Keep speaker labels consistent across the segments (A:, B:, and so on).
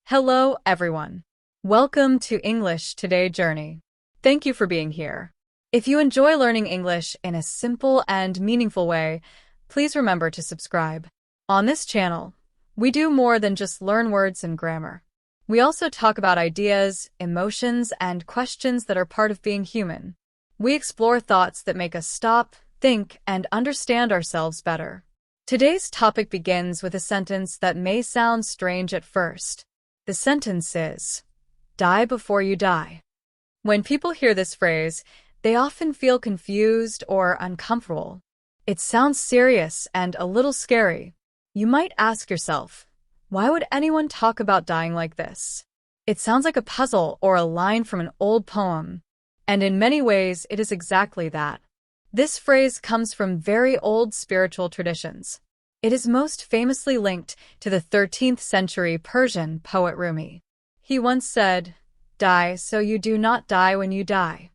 A: Hello, everyone. Welcome to English Today Journey. Thank you for being here. If you enjoy learning English in a simple and meaningful way, please remember to subscribe. On this channel, we do more than just learn words and grammar. We also talk about ideas, emotions, and questions that are part of being human. We explore thoughts that make us stop, think, and understand ourselves better. Today's topic begins with a sentence that may sound strange at first. The sentence is, "Die before you die." When people hear this phrase, they often feel confused or uncomfortable. It sounds serious and a little scary. You might ask yourself, why would anyone talk about dying like this? It sounds like a puzzle or a line from an old poem. And in many ways, it is exactly that. This phrase comes from very old spiritual traditions. It is most famously linked to the 13th century Persian poet Rumi. He once said, "Die so you do not die when you die."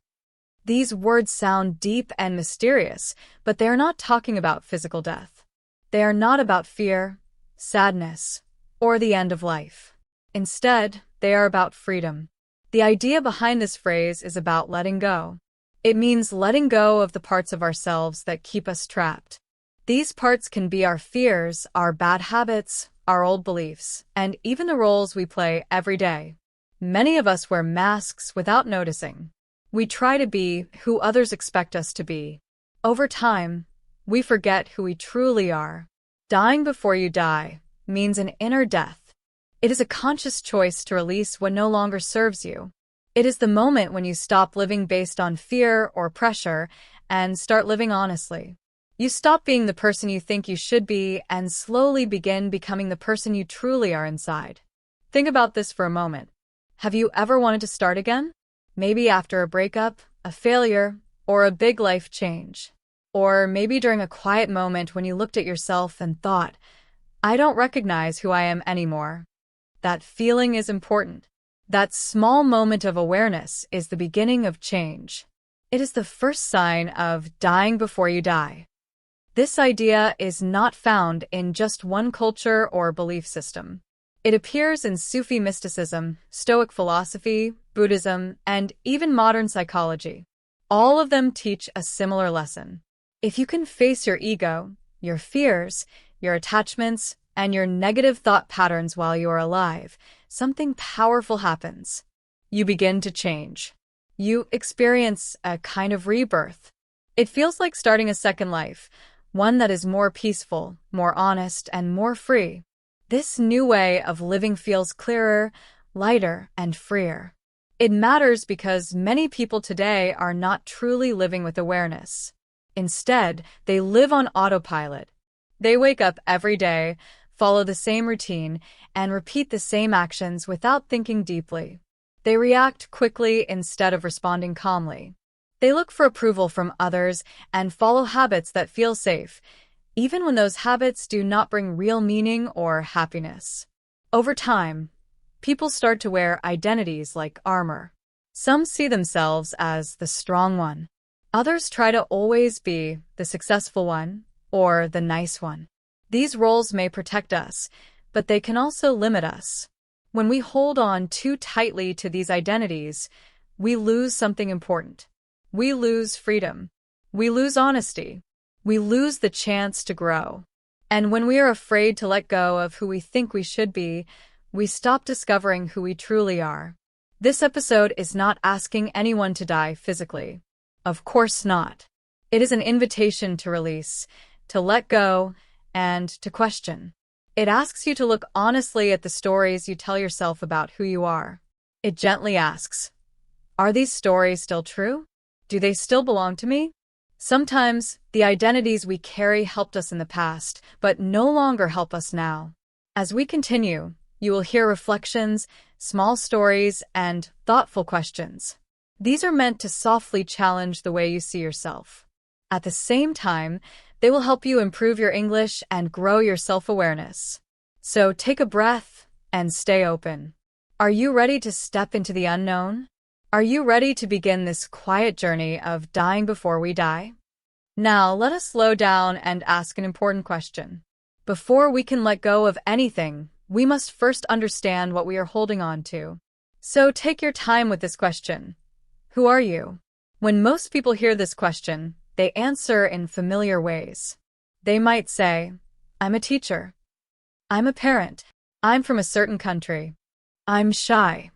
A: These words sound deep and mysterious, but they are not talking about physical death. They are not about fear, sadness, or the end of life. Instead, they are about freedom. The idea behind this phrase is about letting go. It means letting go of the parts of ourselves that keep us trapped. These parts can be our fears, our bad habits, our old beliefs, and even the roles we play every day. Many of us wear masks without noticing. We try to be who others expect us to be. Over time, we forget who we truly are. Dying before you die means an inner death. It is a conscious choice to release what no longer serves you. It is the moment when you stop living based on fear or pressure and start living honestly. You stop being the person you think you should be and slowly begin becoming the person you truly are inside. Think about this for a moment. Have you ever wanted to start again? Maybe after a breakup, a failure, or a big life change. Or maybe during a quiet moment when you looked at yourself and thought, "I don't recognize who I am anymore." That feeling is important. That small moment of awareness is the beginning of change. It is the first sign of dying before you die. This idea is not found in just one culture or belief system. It appears in Sufi mysticism, Stoic philosophy, Buddhism, and even modern psychology. All of them teach a similar lesson. If you can face your ego, your fears, your attachments, and your negative thought patterns while you are alive, something powerful happens. You begin to change. You experience a kind of rebirth. It feels like starting a second life, one that is more peaceful, more honest, and more free. This new way of living feels clearer, lighter, and freer. It matters because many people today are not truly living with awareness. Instead, they live on autopilot. They wake up every day, follow the same routine, and repeat the same actions without thinking deeply. They react quickly instead of responding calmly. They look for approval from others and follow habits that feel safe, even when those habits do not bring real meaning or happiness. Over time, people start to wear identities like armor. Some see themselves as the strong one. Others try to always be the successful one or the nice one. These roles may protect us, but they can also limit us. When we hold on too tightly to these identities, we lose something important. We lose freedom. We lose honesty. We lose the chance to grow. And when we are afraid to let go of who we think we should be, we stop discovering who we truly are. This episode is not asking anyone to die physically. Of course not. It is an invitation to release, to let go, and to question. It asks you to look honestly at the stories you tell yourself about who you are. It gently asks, are these stories still true? Do they still belong to me? Sometimes, the identities we carry helped us in the past, but no longer help us now. As we continue, you will hear reflections, small stories, and thoughtful questions. These are meant to softly challenge the way you see yourself. At the same time, they will help you improve your English and grow your self-awareness. So take a breath and stay open. Are you ready to step into the unknown? Are you ready to begin this quiet journey of dying before we die? Now, let us slow down and ask an important question. Before we can let go of anything, we must first understand what we are holding on to. So take your time with this question. Who are you? When most people hear this question, they answer in familiar ways. They might say, I'm a teacher. I'm a parent. I'm from a certain country. I'm shy.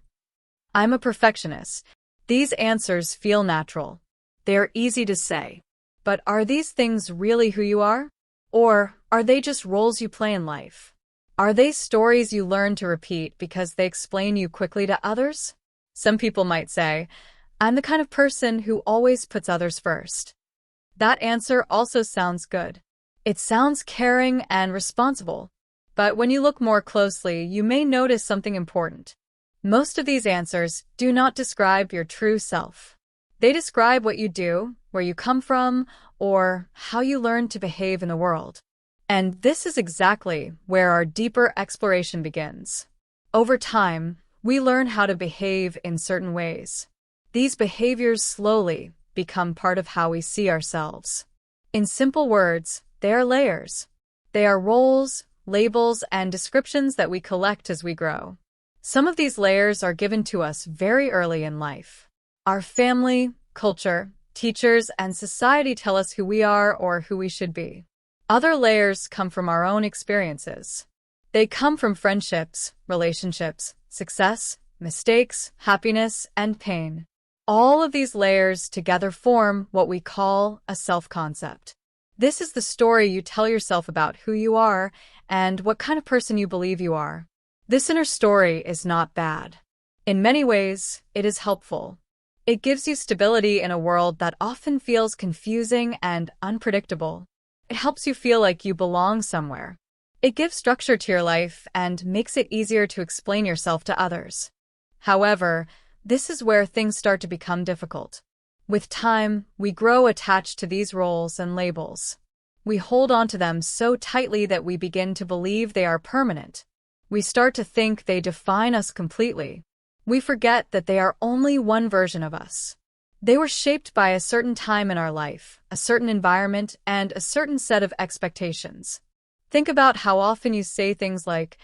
A: I'm a perfectionist. These answers feel natural. They are easy to say. But are these things really who you are? Or are they just roles you play in life? Are they stories you learn to repeat because they explain you quickly to others? Some people might say, I'm the kind of person who always puts others first. That answer also sounds good. It sounds caring and responsible. But when you look more closely, you may notice something important. Most of these answers do not describe your true self. They describe what you do, where you come from, or how you learn to behave in the world. And this is exactly where our deeper exploration begins. Over time, we learn how to behave in certain ways. These behaviors slowly become part of how we see ourselves. In simple words, they are layers. They are roles, labels, and descriptions that we collect as we grow. Some of these layers are given to us very early in life. Our family, culture, teachers, and society tell us who we are or who we should be. Other layers come from our own experiences. They come from friendships, relationships, success, mistakes, happiness, and pain. All of these layers together form what we call a self-concept. This is the story you tell yourself about who you are and what kind of person you believe you are. This inner story is not bad. In many ways, it is helpful. It gives you stability in a world that often feels confusing and unpredictable. It helps you feel like you belong somewhere. It gives structure to your life and makes it easier to explain yourself to others. However, this is where things start to become difficult. With time, we grow attached to these roles and labels. We hold on to them so tightly that we begin to believe they are permanent. We start to think they define us completely. We forget that they are only one version of us. They were shaped by a certain time in our life, a certain environment, and a certain set of expectations. Think about how often you say things like,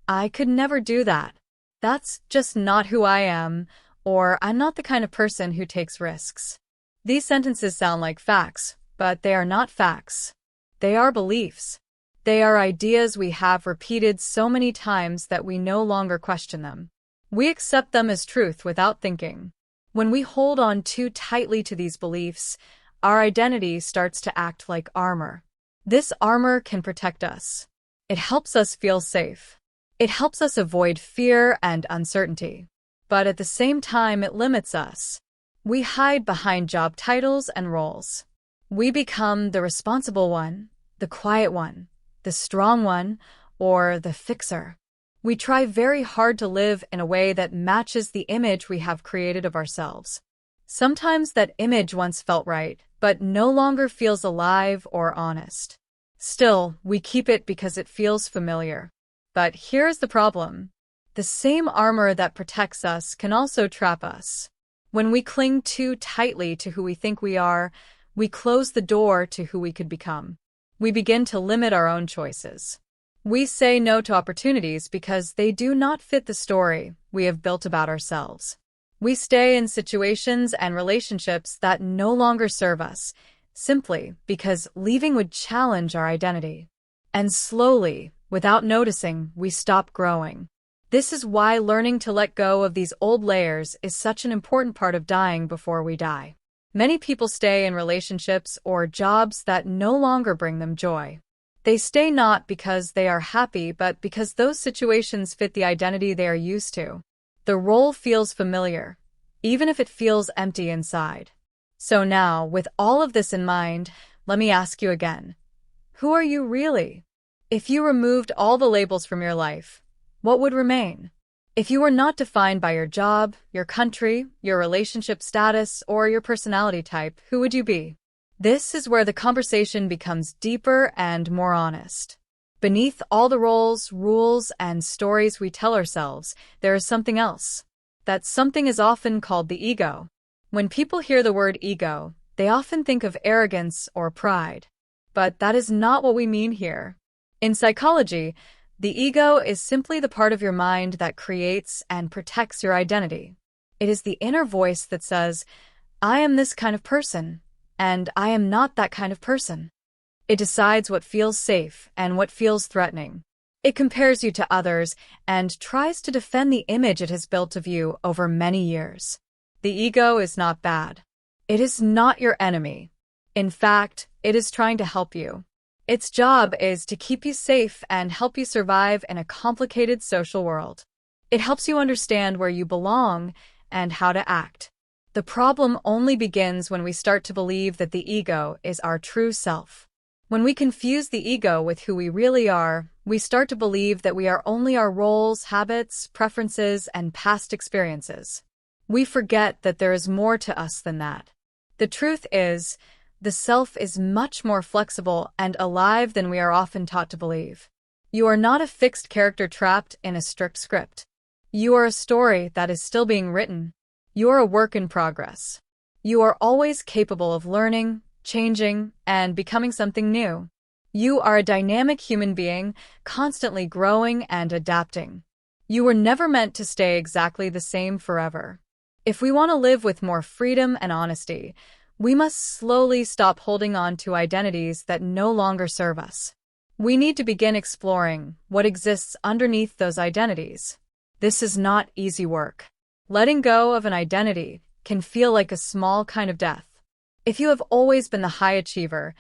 A: I could never do that. That's just not who I am, or I'm not the kind of person who takes risks. These sentences sound like facts, but they are not facts. They are beliefs. They are ideas we have repeated so many times that we no longer question them. We accept them as truth without thinking. When we hold on too tightly to these beliefs, our identity starts to act like armor. This armor can protect us. It helps us feel safe. It helps us avoid fear and uncertainty. But at the same time, it limits us. We hide behind job titles and roles. We become the responsible one, the quiet one, the strong one, or the fixer. We try very hard to live in a way that matches the image we have created of ourselves. Sometimes that image once felt right, but no longer feels alive or honest. Still, we keep it because it feels familiar. But here's the problem. The same armor that protects us can also trap us. When we cling too tightly to who we think we are, we close the door to who we could become. We begin to limit our own choices. We say no to opportunities because they do not fit the story we have built about ourselves. We stay in situations and relationships that no longer serve us, simply because leaving would challenge our identity. And slowly, without noticing, we stop growing. This is why learning to let go of these old layers is such an important part of dying before we die. Many people stay in relationships or jobs that no longer bring them joy. They stay not because they are happy, but because those situations fit the identity they are used to. The role feels familiar, even if it feels empty inside. So now, with all of this in mind, let me ask you again. Who are you really? If you removed all the labels from your life, what would remain? If you were not defined by your job, your country, your relationship status, or your personality type, who would you be? This is where the conversation becomes deeper and more honest. Beneath all the roles, rules, and stories we tell ourselves, there is something else. That something is often called the ego. When people hear the word ego, they often think of arrogance or pride. But that is not what we mean here. In psychology, The ego is simply the part of your mind that creates and protects your identity. It is the inner voice that says, I am this kind of person, and I am not that kind of person. It decides what feels safe and what feels threatening. It compares you to others and tries to defend the image it has built of you over many years. The ego is not bad. It is not your enemy. In fact, it is trying to help you. Its job is to keep you safe and help you survive in a complicated social world. It helps you understand where you belong and how to act. The problem only begins when we start to believe that the ego is our true self. When we confuse the ego with who we really are, we start to believe that we are only our roles, habits, preferences, and past experiences. We forget that there is more to us than that. The truth is, the self is much more flexible and alive than we are often taught to believe. You are not a fixed character trapped in a strict script. You are a story that is still being written. You are a work in progress. You are always capable of learning, changing, and becoming something new. You are a dynamic human being, constantly growing and adapting. You were never meant to stay exactly the same forever. If we want to live with more freedom and honesty, we must slowly stop holding on to identities that no longer serve us. We need to begin exploring what exists underneath those identities. This is not easy work. Letting go of an identity can feel like a small kind of death. If you have always been the high achiever,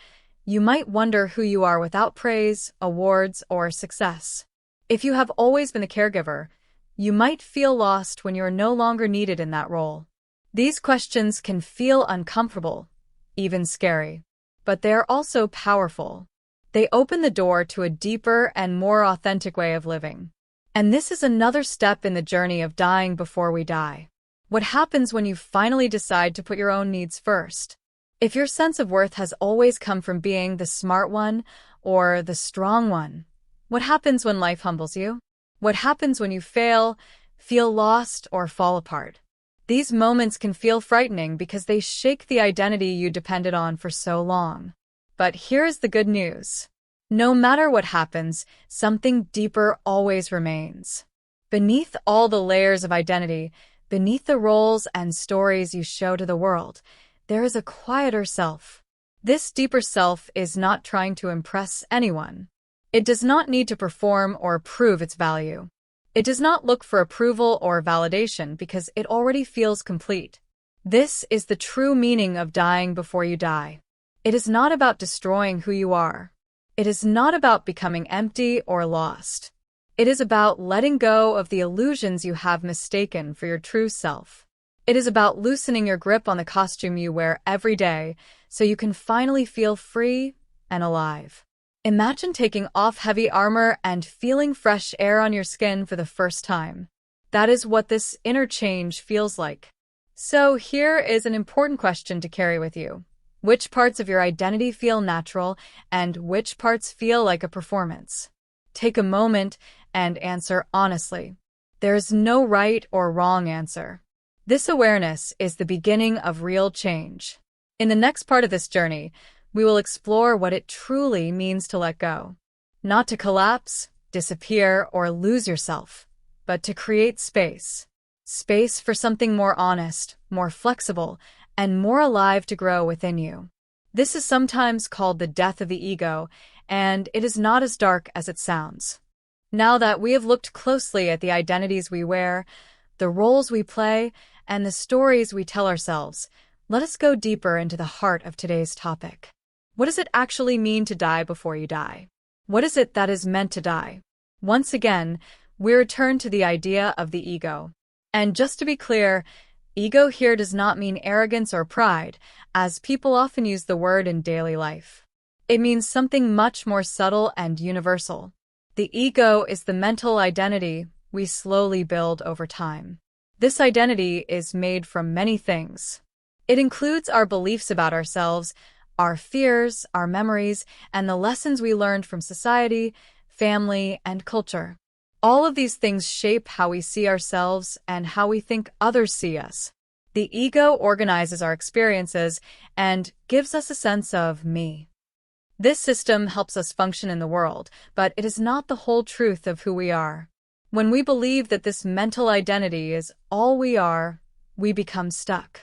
A: you might wonder who you are without praise, awards, or success. If you have always been the caregiver, you might feel lost when you are no longer needed in that role. These questions can feel uncomfortable, even scary, but they are also powerful. They open the door to a deeper and more authentic way of living. And this is another step in the journey of dying before we die. What happens when you finally decide to put your own needs first? If your sense of worth has always come from being the smart one or the strong one, what happens when life humbles you? What happens when you fail, feel lost, or fall apart? These moments can feel frightening because they shake the identity you depended on for so long. But here's the good news. No matter what happens, something deeper always remains. Beneath all the layers of identity, beneath the roles and stories you show to the world, there is a quieter self. This deeper self is not trying to impress anyone. It does not need to perform or prove its value. It does not look for approval or validation because it already feels complete. This is the true meaning of dying before you die. It is not about destroying who you are. It is not about becoming empty or lost. It is about letting go of the illusions you have mistaken for your true self. It is about loosening your grip on the costume you wear every day so you can finally feel free and alive. Imagine taking off heavy armor and feeling fresh air on your skin for the first time. That is what this inner change feels like. So here is an important question to carry with you. Which parts of your identity feel natural and which parts feel like a performance? Take a moment and answer honestly. There is no right or wrong answer. This awareness is the beginning of real change. In the next part of this journey, we will explore what it truly means to let go. Not to collapse, disappear, or lose yourself, but to create space. Space for something more honest, more flexible, and more alive to grow within you. This is sometimes called the death of the ego, and it is not as dark as it sounds. Now that we have looked closely at the identities we wear, the roles we play, and the stories we tell ourselves, let us go deeper into the heart of today's topic. What does it actually mean to die before you die? What is it that is meant to die? Once again, we return to the idea of the ego. And just to be clear, ego here does not mean arrogance or pride, as people often use the word in daily life. It means something much more subtle and universal. The ego is the mental identity we slowly build over time. This identity is made from many things. It includes our beliefs about ourselves, our fears, our memories, and the lessons we learned from society, family, and culture. All of these things shape how we see ourselves and how we think others see us. The ego organizes our experiences and gives us a sense of me. This system helps us function in the world, but it is not the whole truth of who we are. When we believe that this mental identity is all we are, we become stuck.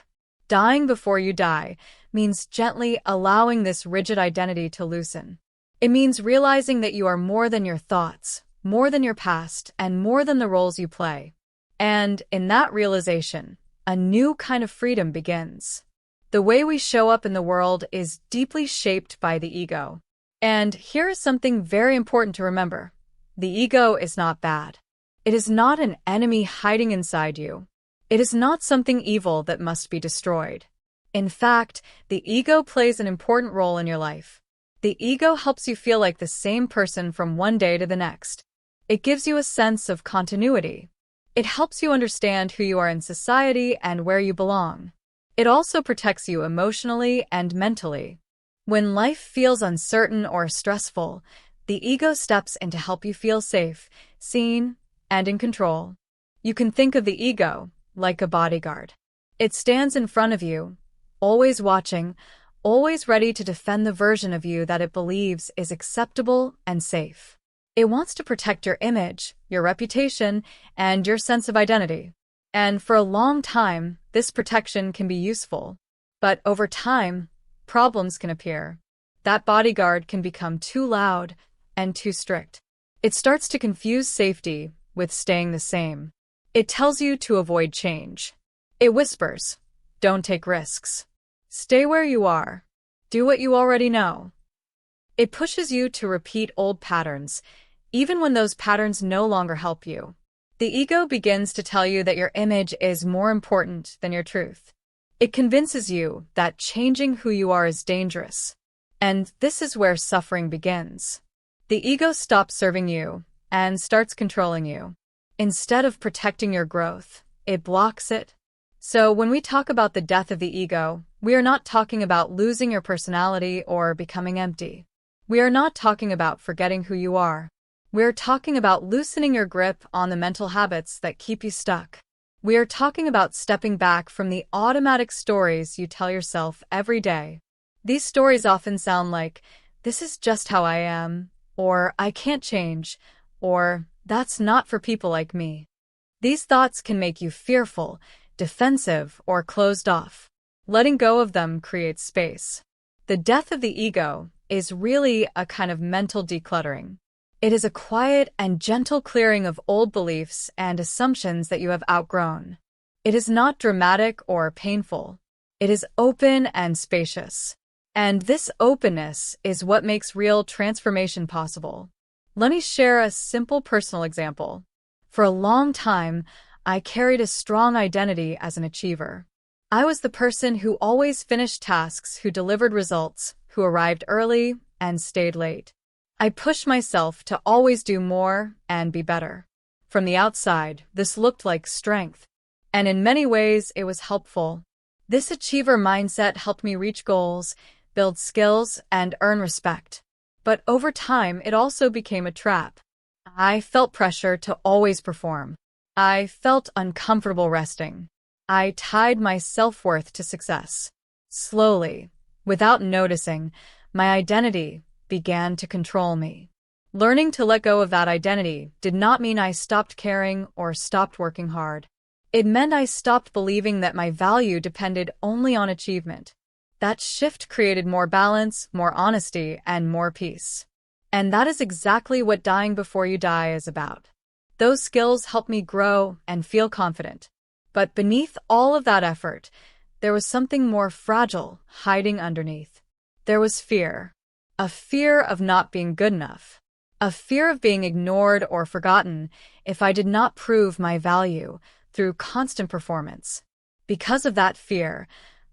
A: Dying before you die means gently allowing this rigid identity to loosen. It means realizing that you are more than your thoughts, more than your past, and more than the roles you play. And in that realization, a new kind of freedom begins. The way we show up in the world is deeply shaped by the ego. And here is something very important to remember. The ego is not bad. It is not an enemy hiding inside you. It is not something evil that must be destroyed. In fact, the ego plays an important role in your life. The ego helps you feel like the same person from one day to the next. It gives you a sense of continuity. It helps you understand who you are in society and where you belong. It also protects you emotionally and mentally. When life feels uncertain or stressful, the ego steps in to help you feel safe, seen, and in control. You can think of the ego like a bodyguard. It stands in front of you, always watching, always ready to defend the version of you that it believes is acceptable and safe. It wants to protect your image, your reputation, and your sense of identity. And for a long time, this protection can be useful. But over time, problems can appear. That bodyguard can become too loud and too strict. It starts to confuse safety with staying the same. It tells you to avoid change. It whispers, "Don't take risks. Stay where you are. Do what you already know." It pushes you to repeat old patterns, even when those patterns no longer help you. The ego begins to tell you that your image is more important than your truth. It convinces you that changing who you are is dangerous. And this is where suffering begins. The ego stops serving you and starts controlling you. Instead of protecting your growth, it blocks it. So when we talk about the death of the ego, we are not talking about losing your personality or becoming empty. We are not talking about forgetting who you are. We're talking about loosening your grip on the mental habits that keep you stuck. We are talking about stepping back from the automatic stories you tell yourself every day. These stories often sound like, "This is just how I am," or "I can't change," or "That's not for people like me." These thoughts can make you fearful, defensive, or closed off. Letting go of them creates space. The death of the ego is really a kind of mental decluttering. It is a quiet and gentle clearing of old beliefs and assumptions that you have outgrown. It is not dramatic or painful. It is open and spacious. And this openness is what makes real transformation possible. Let me share a simple personal example. For a long time, I carried a strong identity as an achiever. I was the person who always finished tasks, who delivered results, who arrived early and stayed late. I pushed myself to always do more and be better. From the outside, this looked like strength, and in many ways it was helpful. This achiever mindset helped me reach goals, build skills, and earn respect. But over time, it also became a trap. I felt pressure to always perform. I felt uncomfortable resting. I tied my self-worth to success. Slowly, without noticing, my identity began to control me. Learning to let go of that identity did not mean I stopped caring or stopped working hard. It meant I stopped believing that my value depended only on achievement. That shift created more balance, more honesty, and more peace. And that is exactly what dying before you die is about. Those skills helped me grow and feel confident. But beneath all of that effort, there was something more fragile hiding underneath. There was fear. A fear of not being good enough. A fear of being ignored or forgotten if I did not prove my value through constant performance. Because of that fear,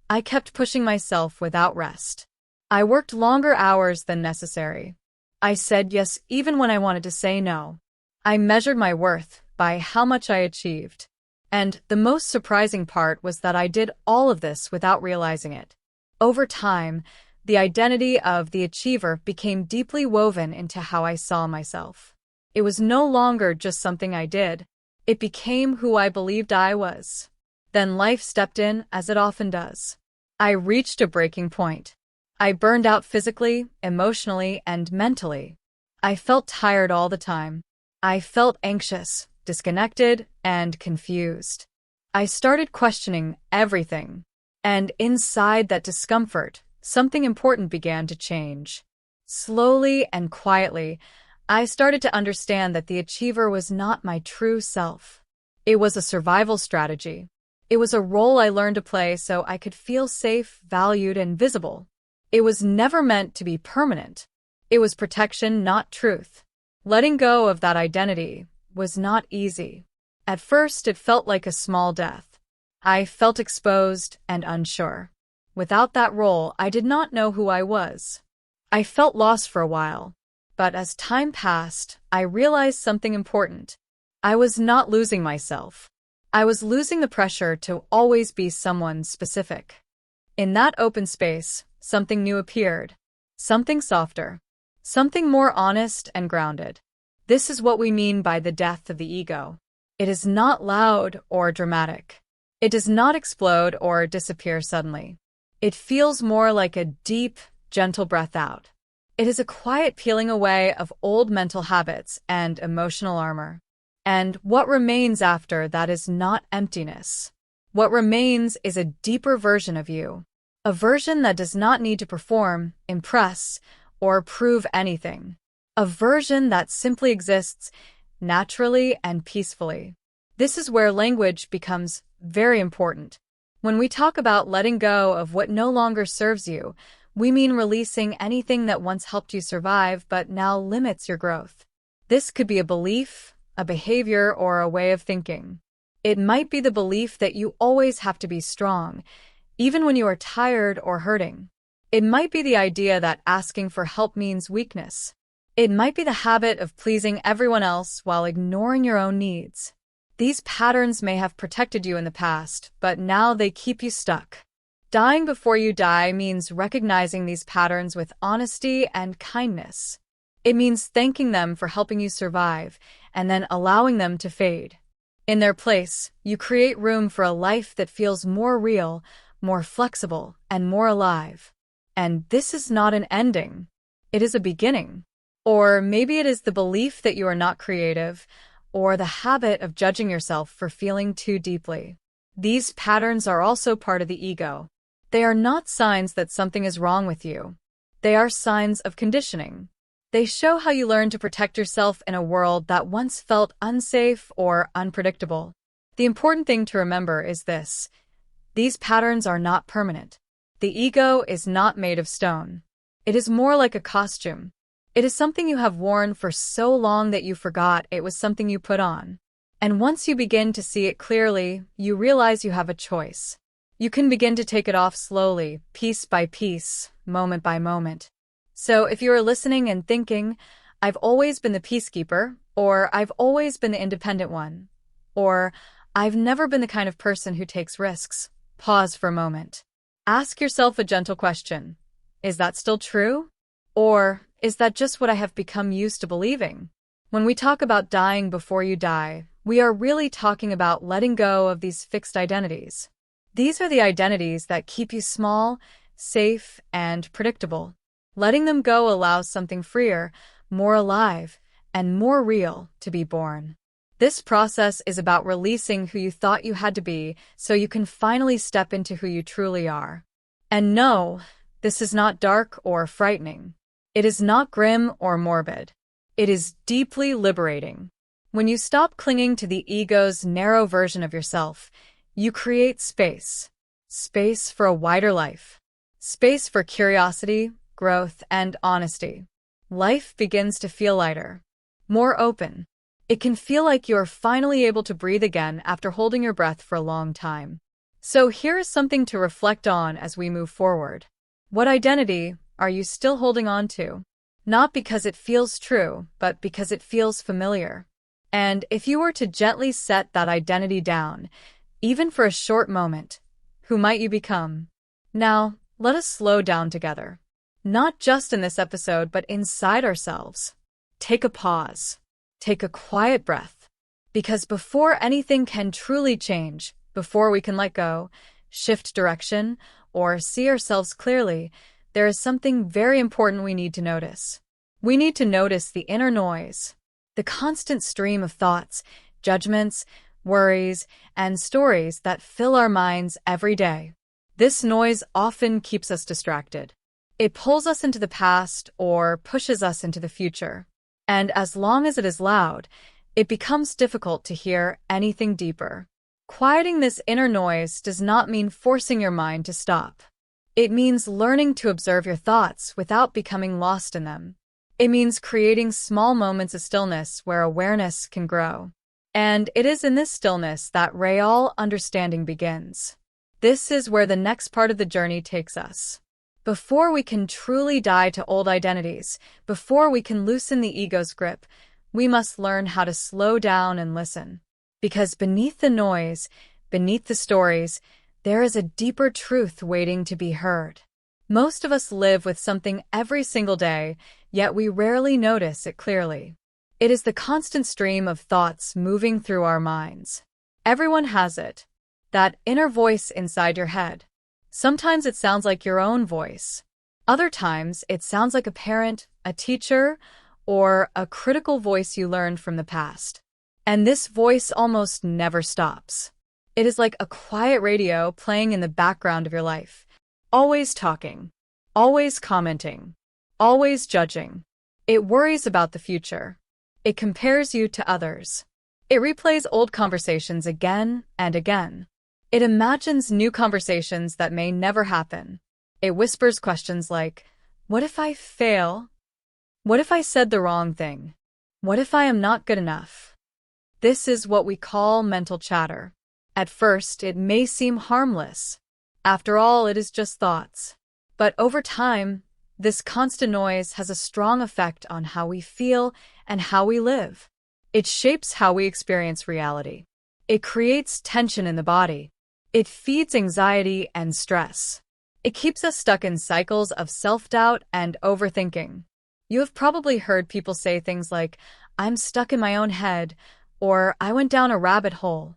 A: I kept pushing myself without rest. I worked longer hours than necessary. I said yes even when I wanted to say no. I measured my worth by how much I achieved. And the most surprising part was that I did all of this without realizing it. Over time, the identity of the achiever became deeply woven into how I saw myself. It was no longer just something I did. It became who I believed I was. Then life stepped in, as it often does. I reached a breaking point. I burned out physically, emotionally, and mentally. I felt tired all the time. I felt anxious, disconnected, and confused. I started questioning everything. And inside that discomfort, something important began to change. Slowly and quietly, I started to understand that the achiever was not my true self. It was a survival strategy. It was a role I learned to play so I could feel safe, valued, and visible. It was never meant to be permanent. It was protection, not truth. Letting go of that identity was not easy. At first, it felt like a small death. I felt exposed and unsure. Without that role, I did not know who I was. I felt lost for a while. But as time passed, I realized something important. I was not losing myself. I was losing the pressure to always be someone specific. In that open space, something new appeared. Something softer. Something more honest and grounded. This is what we mean by the death of the ego. It is not loud or dramatic. It does not explode or disappear suddenly. It feels more like a deep, gentle breath out. It is a quiet peeling away of old mental habits and emotional armor. And what remains after that is not emptiness. What remains is a deeper version of you. A version that does not need to perform, impress, or prove anything. A version that simply exists naturally and peacefully. This is where language becomes very important. When we talk about letting go of what no longer serves you, we mean releasing anything that once helped you survive but now limits your growth. This could be a belief, a behavior, or a way of thinking. It might be the belief that you always have to be strong, even when you are tired or hurting. It might be the idea that asking for help means weakness. It might be the habit of pleasing everyone else while ignoring your own needs. These patterns may have protected you in the past, but now they keep you stuck. Dying before you die means recognizing these patterns with honesty and kindness. It means thanking them for helping you survive and then allowing them to fade. In their place, you create room for a life that feels more real, more flexible, and more alive. And this is not an ending. It is a beginning. Or maybe it is the belief that you are not creative, or the habit of judging yourself for feeling too deeply. These patterns are also part of the ego. They are not signs that something is wrong with you. They are signs of conditioning. They show how you learn to protect yourself in a world that once felt unsafe or unpredictable. The important thing to remember is this: these patterns are not permanent. The ego is not made of stone. It is more like a costume. It is something you have worn for so long that you forgot it was something you put on. And once you begin to see it clearly, you realize you have a choice. You can begin to take it off slowly, piece by piece, moment by moment. So if you are listening and thinking, I've always been the peacekeeper, or I've always been the independent one, or I've never been the kind of person who takes risks, pause for a moment. Ask yourself a gentle question. Is that still true? Or is that just what I have become used to believing? When we talk about dying before you die, we are really talking about letting go of these fixed identities. These are the identities that keep you small, safe, and predictable. Letting them go allows something freer, more alive, and more real to be born. This process is about releasing who you thought you had to be so you can finally step into who you truly are. And no, this is not dark or frightening. It is not grim or morbid. It is deeply liberating. When you stop clinging to the ego's narrow version of yourself, you create space. Space for a wider life. Space for curiosity, growth, and honesty. Life begins to feel lighter, more open. It can feel like you're finally able to breathe again after holding your breath for a long time. So here is something to reflect on as we move forward. What identity are you still holding on to? Not because it feels true, but because it feels familiar. And if you were to gently set that identity down, even for a short moment, who might you become? Now, let us slow down together. Not just in this episode, but inside ourselves. Take a pause. Take a quiet breath. Because before anything can truly change, before we can let go, shift direction, or see ourselves clearly, there is something very important we need to notice. We need to notice the inner noise, the constant stream of thoughts, judgments, worries, and stories that fill our minds every day. This noise often keeps us distracted. It pulls us into the past or pushes us into the future. And as long as it is loud, it becomes difficult to hear anything deeper. Quieting this inner noise does not mean forcing your mind to stop. It means learning to observe your thoughts without becoming lost in them. It means creating small moments of stillness where awareness can grow. And it is in this stillness that real understanding begins. This is where the next part of the journey takes us. Before we can truly die to old identities, before we can loosen the ego's grip, we must learn how to slow down and listen. Because beneath the noise, beneath the stories, there is a deeper truth waiting to be heard. Most of us live with something every single day, yet we rarely notice it clearly. It is the constant stream of thoughts moving through our minds. Everyone has it. That inner voice inside your head. Sometimes it sounds like your own voice. Other times it sounds like a parent, a teacher, or a critical voice you learned from the past. And this voice almost never stops. It is like a quiet radio playing in the background of your life. Always talking. Always commenting. Always judging. It worries about the future. It compares you to others. It replays old conversations again and again. It imagines new conversations that may never happen. It whispers questions like, what if I fail? What if I said the wrong thing? What if I am not good enough? This is what we call mental chatter. At first, it may seem harmless. After all, it is just thoughts. But over time, this constant noise has a strong effect on how we feel and how we live. It shapes how we experience reality. It creates tension in the body. It feeds anxiety and stress. It keeps us stuck in cycles of self-doubt and overthinking. You have probably heard people say things like, I'm stuck in my own head, or I went down a rabbit hole.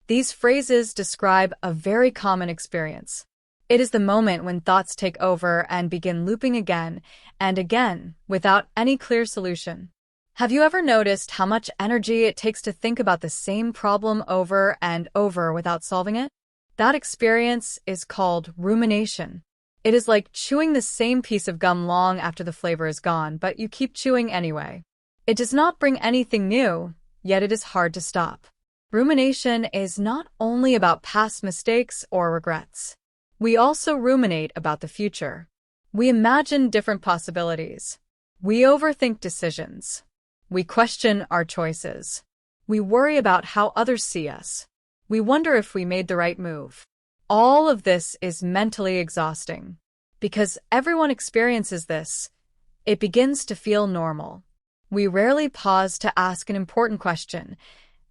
A: These phrases describe a very common experience. It is the moment when thoughts take over and begin looping again and again without any clear solution. Have you ever noticed how much energy it takes to think about the same problem over and over without solving it? That experience is called rumination. It is like chewing the same piece of gum long after the flavor is gone, but you keep chewing anyway. It does not bring anything new, yet it is hard to stop. Rumination is not only about past mistakes or regrets. We also ruminate about the future. We imagine different possibilities. We overthink decisions. We question our choices. We worry about how others see us. We wonder if we made the right move. All of this is mentally exhausting. Because everyone experiences this, it begins to feel normal. We rarely pause to ask an important question.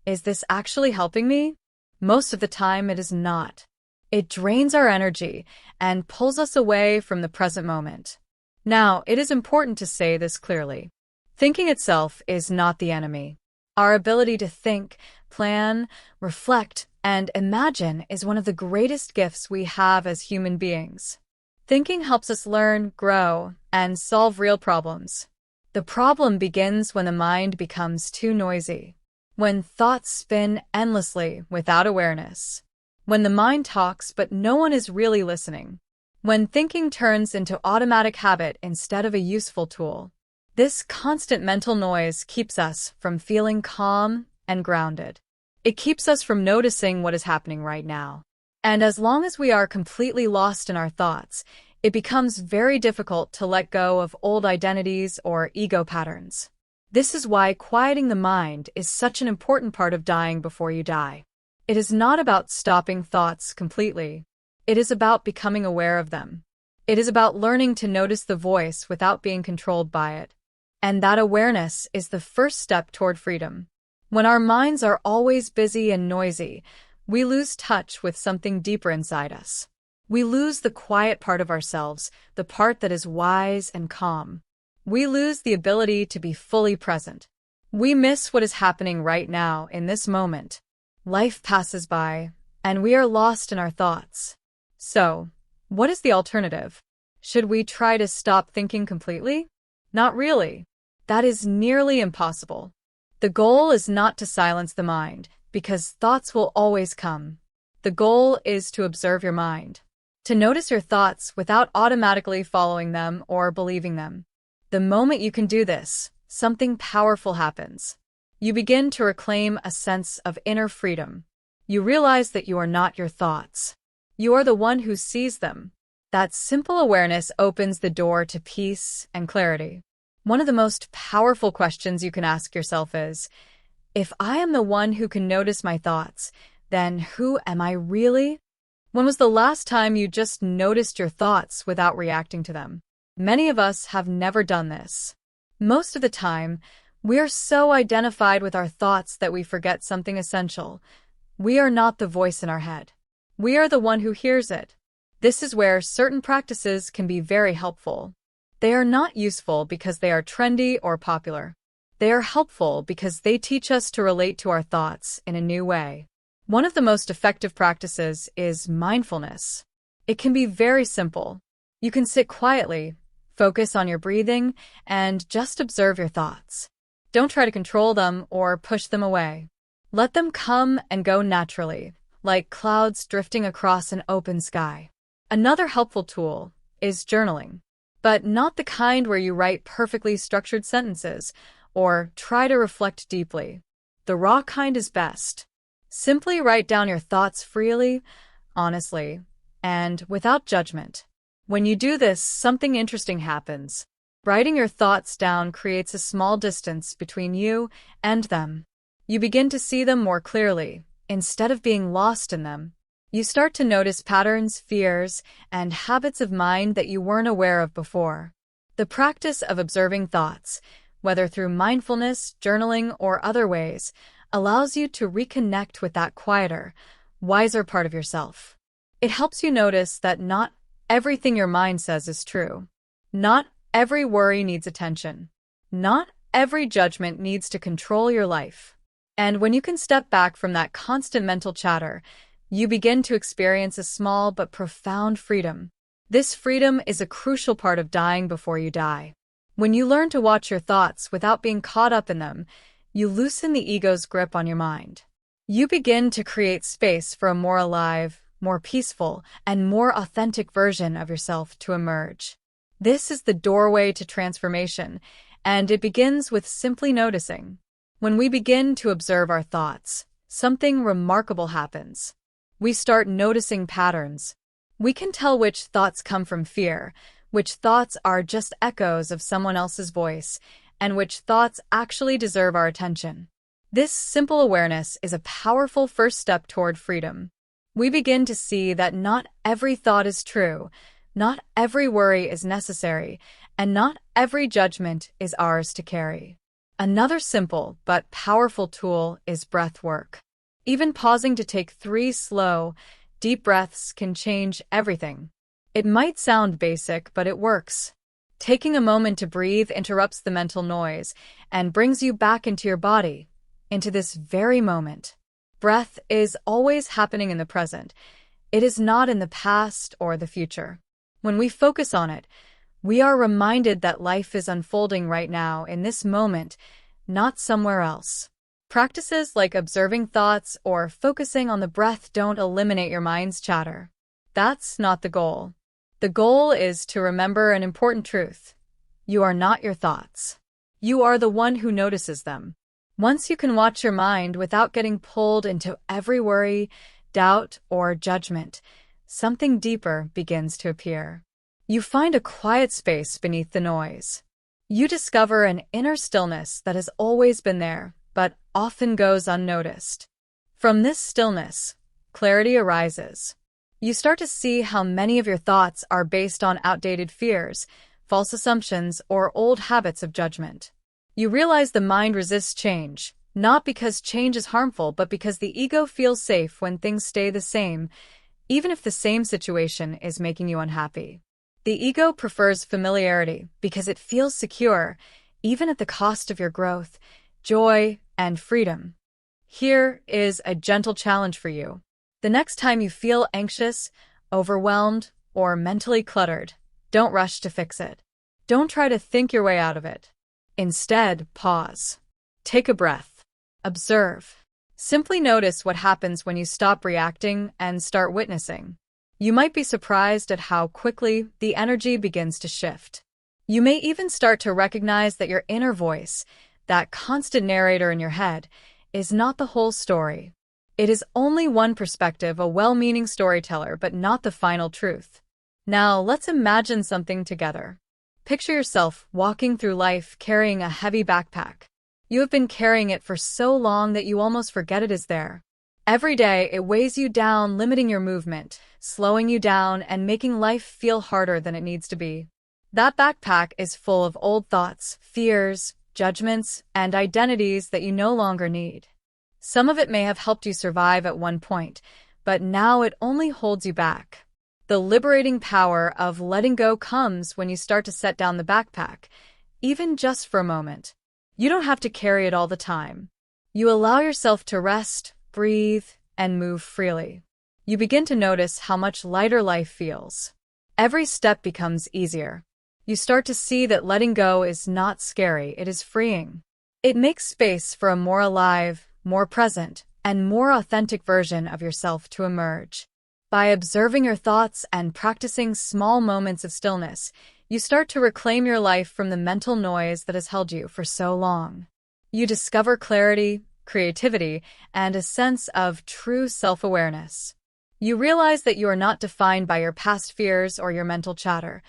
A: Is this actually helping me? Most of the time, it is not. It drains our energy and pulls us away from the present moment. Now, it is important to say this clearly. Thinking itself is not the enemy. Our ability to think, plan, reflect, and imagine is one of the greatest gifts we have as human beings. Thinking helps us learn, grow, and solve real problems. The problem begins when the mind becomes too noisy, when thoughts spin endlessly without awareness, when the mind talks but no one is really listening, when thinking turns into automatic habit instead of a useful tool. This constant mental noise keeps us from feeling calm and grounded. It keeps us from noticing what is happening right now. And as long as we are completely lost in our thoughts, it becomes very difficult to let go of old identities or ego patterns. This is why quieting the mind is such an important part of dying before you die. It is not about stopping thoughts completely. It is about becoming aware of them. It is about learning to notice the voice without being controlled by it. And that awareness is the first step toward freedom. When our minds are always busy and noisy, we lose touch with something deeper inside us. We lose the quiet part of ourselves, the part that is wise and calm. We lose the ability to be fully present. We miss what is happening right now in this moment. Life passes by, and we are lost in our thoughts. So, what is the alternative? Should we try to stop thinking completely? Not really. That is nearly impossible. The goal is not to silence the mind, because thoughts will always come. The goal is to observe your mind, to notice your thoughts without automatically following them or believing them. The moment you can do this, something powerful happens. You begin to reclaim a sense of inner freedom. You realize that you are not your thoughts. You are the one who sees them. That simple awareness opens the door to peace and clarity. One of the most powerful questions you can ask yourself is, if I am the one who can notice my thoughts, then who am I really? When was the last time you just noticed your thoughts without reacting to them? Many of us have never done this. Most of the time, we are so identified with our thoughts that we forget something essential. We are not the voice in our head. We are the one who hears it. This is where certain practices can be very helpful. They are not useful because they are trendy or popular. They are helpful because they teach us to relate to our thoughts in a new way. One of the most effective practices is mindfulness. It can be very simple. You can sit quietly, focus on your breathing, and just observe your thoughts. Don't try to control them or push them away. Let them come and go naturally, like clouds drifting across an open sky. Another helpful tool is journaling, but not the kind where you write perfectly structured sentences or try to reflect deeply. The raw kind is best. Simply write down your thoughts freely, honestly, and without judgment. When you do this, something interesting happens. Writing your thoughts down creates a small distance between you and them. You begin to see them more clearly, instead of being lost in them. You start to notice patterns, fears, and habits of mind that you weren't aware of before. The practice of observing thoughts, whether through mindfulness, journaling, or other ways, allows you to reconnect with that quieter, wiser part of yourself. It helps you notice that not everything your mind says is true. Not every worry needs attention. Not every judgment needs to control your life. And when you can step back from that constant mental chatter, you begin to experience a small but profound freedom. This freedom is a crucial part of dying before you die. When you learn to watch your thoughts without being caught up in them, you loosen the ego's grip on your mind. You begin to create space for a more alive, more peaceful, and more authentic version of yourself to emerge. This is the doorway to transformation, and it begins with simply noticing. When we begin to observe our thoughts, something remarkable happens. We start noticing patterns. We can tell which thoughts come from fear, which thoughts are just echoes of someone else's voice, and which thoughts actually deserve our attention. This simple awareness is a powerful first step toward freedom. We begin to see that not every thought is true, not every worry is necessary, and not every judgment is ours to carry. Another simple but powerful tool is breath work. Even pausing to take 3 slow, deep breaths can change everything. It might sound basic, but it works. Taking a moment to breathe interrupts the mental noise and brings you back into your body, into this very moment. Breath is always happening in the present. It is not in the past or the future. When we focus on it, we are reminded that life is unfolding right now in this moment, not somewhere else. Practices like observing thoughts or focusing on the breath don't eliminate your mind's chatter. That's not the goal. The goal is to remember an important truth. You are not your thoughts. You are the one who notices them. Once you can watch your mind without getting pulled into every worry, doubt, or judgment, something deeper begins to appear. You find a quiet space beneath the noise. You discover an inner stillness that has always been there, but often goes unnoticed. From this stillness, clarity arises. You start to see how many of your thoughts are based on outdated fears, false assumptions, or old habits of judgment. You realize the mind resists change, not because change is harmful, but because the ego feels safe when things stay the same, even if the same situation is making you unhappy. The ego prefers familiarity because it feels secure, even at the cost of your growth, joy, and freedom. Here is a gentle challenge for you. The next time you feel anxious, overwhelmed, or mentally cluttered, Don't rush to fix it. Don't try to think your way out of it. Instead, pause. Take a breath. Observe. Simply notice what happens when you stop reacting and start witnessing. You might be surprised at how quickly the energy begins to shift. You may even start to recognize that your inner voice, that constant narrator in your head, is not the whole story. It is only one perspective, a well-meaning storyteller, but not the final truth. Now, let's imagine something together. Picture yourself walking through life carrying a heavy backpack. You have been carrying it for so long that you almost forget it is there. Every day, it weighs you down, limiting your movement, slowing you down, and making life feel harder than it needs to be. That backpack is full of old thoughts, fears, judgments, and identities that you no longer need. Some of it may have helped you survive at one point, but now it only holds you back. The liberating power of letting go comes when you start to set down the backpack, even just for a moment. You don't have to carry it all the time. You allow yourself to rest, breathe, and move freely. You begin to notice how much lighter life feels. Every step becomes easier. You start to see that letting go is not scary, it is freeing. It makes space for a more alive, more present, and more authentic version of yourself to emerge. By observing your thoughts and practicing small moments of stillness, you start to reclaim your life from the mental noise that has held you for so long. You discover clarity, creativity, and a sense of true self-awareness. You realize that you are not defined by your past fears or your mental chatter.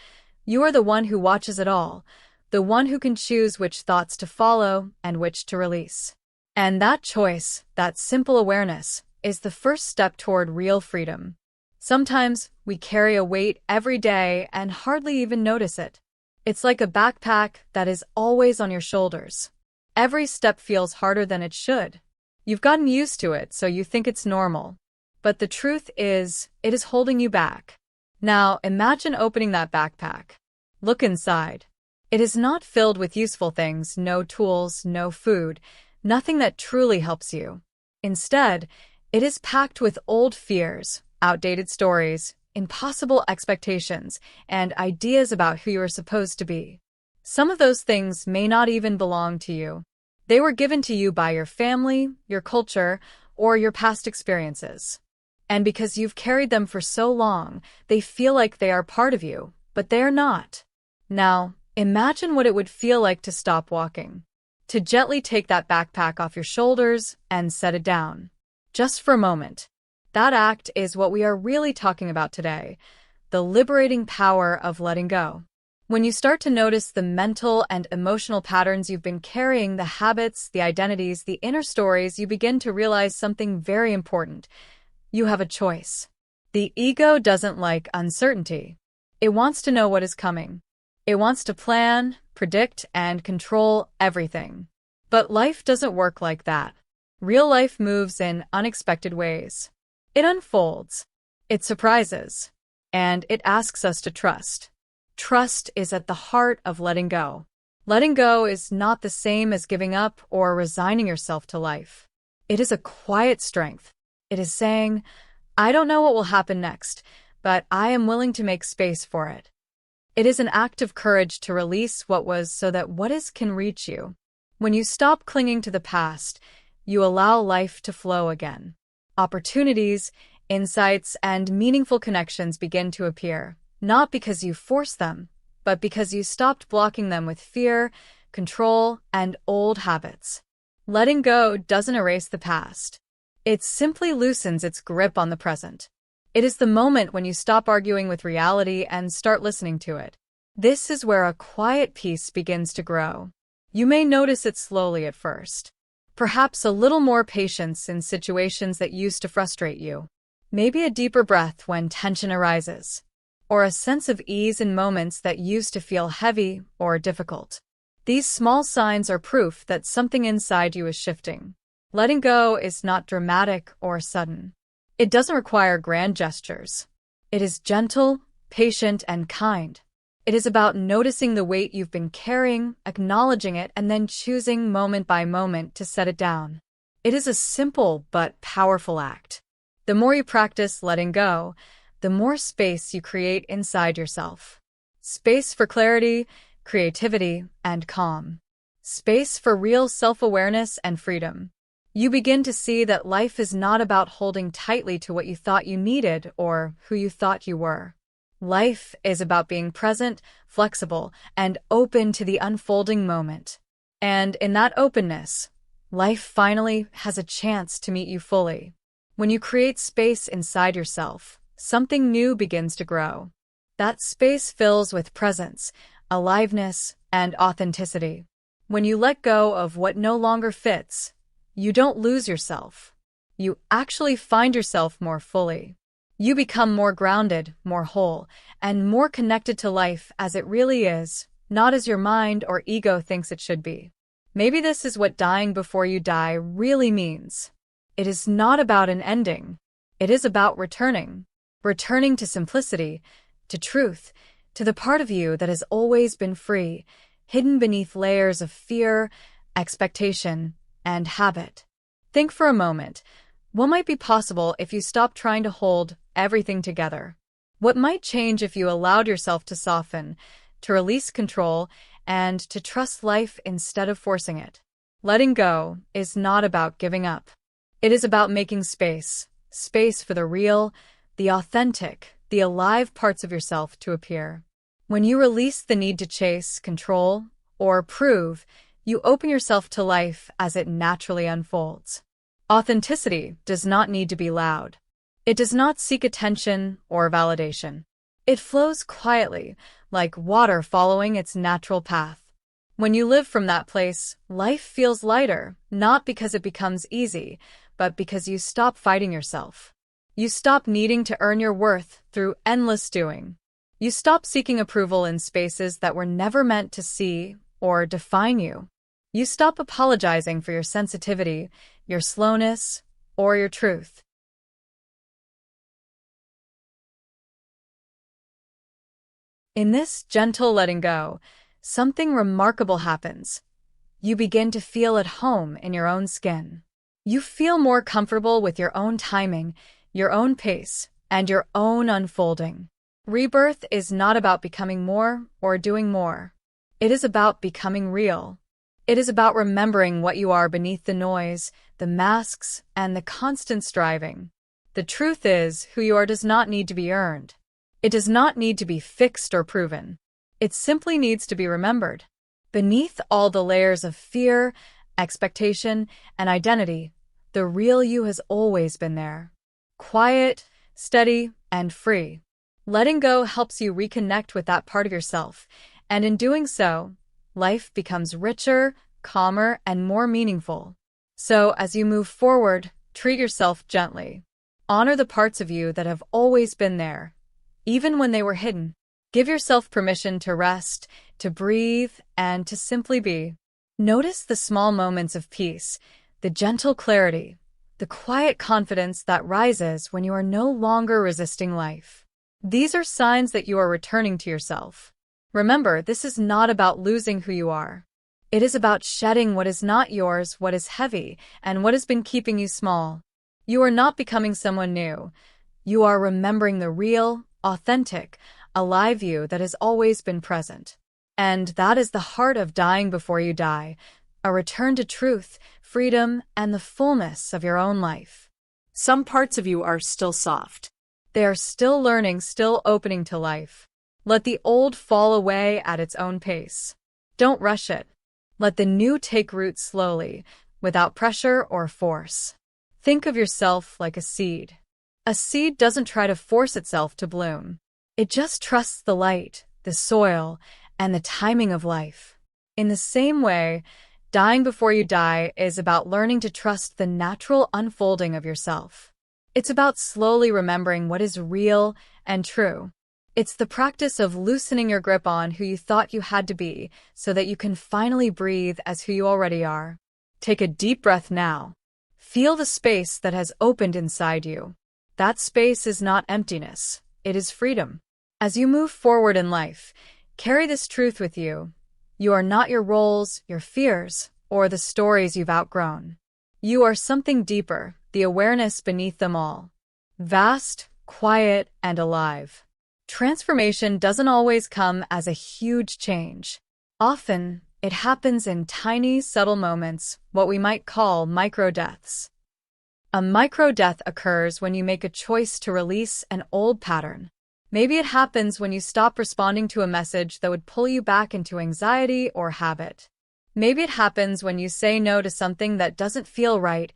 A: You are the one who watches it all, the one who can choose which thoughts to follow and which to release. And that choice, that simple awareness, is the first step toward real freedom. Sometimes we carry a weight every day and hardly even notice it. It's like a backpack that is always on your shoulders. Every step feels harder than it should. You've gotten used to it, so you think it's normal. But the truth is, it is holding you back. Now, imagine opening that backpack. Look inside. It is not filled with useful things, no tools, no food, nothing that truly helps you. Instead, it is packed with old fears, outdated stories, impossible expectations, and ideas about who you are supposed to be. Some of those things may not even belong to you. They were given to you by your family, your culture, or your past experiences. And because you've carried them for so long, they feel like they are part of you, but they are not. Now, imagine what it would feel like to stop walking. To gently take that backpack off your shoulders and set it down. Just for a moment. That act is what we are really talking about today, the liberating power of letting go. When you start to notice the mental and emotional patterns you've been carrying, the habits, the identities, the inner stories, you begin to realize something very important. You have a choice. The ego doesn't like uncertainty. It wants to know what is coming. It wants to plan, predict, and control everything. But life doesn't work like that. Real life moves in unexpected ways. It unfolds. It surprises. And it asks us to trust. Trust is at the heart of letting go. Letting go is not the same as giving up or resigning yourself to life. It is a quiet strength. It is saying, I don't know what will happen next, but I am willing to make space for it. It is an act of courage to release what was so that what is can reach you. When you stop clinging to the past, you allow life to flow again. Opportunities, insights, and meaningful connections begin to appear, not because you force them, but because you stopped blocking them with fear, control, and old habits. Letting go doesn't erase the past. It simply loosens its grip on the present. It is the moment when you stop arguing with reality and start listening to it. This is where a quiet peace begins to grow. You may notice it slowly at first. Perhaps a little more patience in situations that used to frustrate you. Maybe a deeper breath when tension arises. Or a sense of ease in moments that used to feel heavy or difficult. These small signs are proof that something inside you is shifting. Letting go is not dramatic or sudden. It doesn't require grand gestures. It is gentle, patient, and kind. It is about noticing the weight you've been carrying, acknowledging it, and then choosing moment by moment to set it down. It is a simple but powerful act. The more you practice letting go, the more space you create inside yourself. Space for clarity, creativity, and calm. Space for real self-awareness and freedom. You begin to see that life is not about holding tightly to what you thought you needed or who you thought you were. Life is about being present, flexible, and open to the unfolding moment. And in that openness, life finally has a chance to meet you fully. When you create space inside yourself, something new begins to grow. That space fills with presence, aliveness, and authenticity. When you let go of what no longer fits, you don't lose yourself. You actually find yourself more fully. You become more grounded, more whole, and more connected to life as it really is, not as your mind or ego thinks it should be. Maybe this is what dying before you die really means. It is not about an ending. It is about returning. Returning to simplicity, to truth, to the part of you that has always been free, hidden beneath layers of fear, expectation, and habit. Think for a moment. What might be possible if you stopped trying to hold everything together? What might change if you allowed yourself to soften, to release control, and to trust life instead of forcing it? Letting go is not about giving up. It is about making space, space for the real, the authentic, the alive parts of yourself to appear. When you release the need to chase, control, or prove, you open yourself to life as it naturally unfolds. Authenticity does not need to be loud. It does not seek attention or validation. It flows quietly, like water following its natural path. When you live from that place, life feels lighter, not because it becomes easy, but because you stop fighting yourself. You stop needing to earn your worth through endless doing. You stop seeking approval in spaces that were never meant to see or define you. You stop apologizing for your sensitivity, your slowness, or your truth. In this gentle letting go, something remarkable happens. You begin to feel at home in your own skin. You feel more comfortable with your own timing, your own pace, and your own unfolding. Rebirth is not about becoming more or doing more. It is about becoming real. It is about remembering what you are beneath the noise, the masks, and the constant striving. The truth is, who you are does not need to be earned. It does not need to be fixed or proven. It simply needs to be remembered. Beneath all the layers of fear, expectation, and identity, the real you has always been there. Quiet, steady, and free. Letting go helps you reconnect with that part of yourself, and in doing so, life becomes richer, calmer, and more meaningful. So, as you move forward, treat yourself gently. Honor the parts of you that have always been there, even when they were hidden. Give yourself permission to rest, to breathe, and to simply be. Notice the small moments of peace, the gentle clarity, the quiet confidence that rises when you are no longer resisting life. These are signs that you are returning to yourself. Remember, this is not about losing who you are. It is about shedding what is not yours, what is heavy, and what has been keeping you small. You are not becoming someone new. You are remembering the real, authentic, alive you that has always been present. And that is the heart of dying before you die, a return to truth, freedom, and the fullness of your own life. Some parts of you are still soft. They are still learning, still opening to life. Let the old fall away at its own pace. Don't rush it. Let the new take root slowly, without pressure or force. Think of yourself like a seed. A seed doesn't try to force itself to bloom. It just trusts the light, the soil, and the timing of life. In the same way, dying before you die is about learning to trust the natural unfolding of yourself. It's about slowly remembering what is real and true. It's the practice of loosening your grip on who you thought you had to be so that you can finally breathe as who you already are. Take a deep breath now. Feel the space that has opened inside you. That space is not emptiness. It is freedom. As you move forward in life, carry this truth with you. You are not your roles, your fears, or the stories you've outgrown. You are something deeper, the awareness beneath them all. Vast, quiet, and alive. Transformation doesn't always come as a huge change. Often, it happens in tiny, subtle moments, what we might call micro-deaths. A micro-death occurs when you make a choice to release an old pattern. Maybe it happens when you stop responding to a message that would pull you back into anxiety or habit. Maybe it happens when you say no to something that doesn't feel right,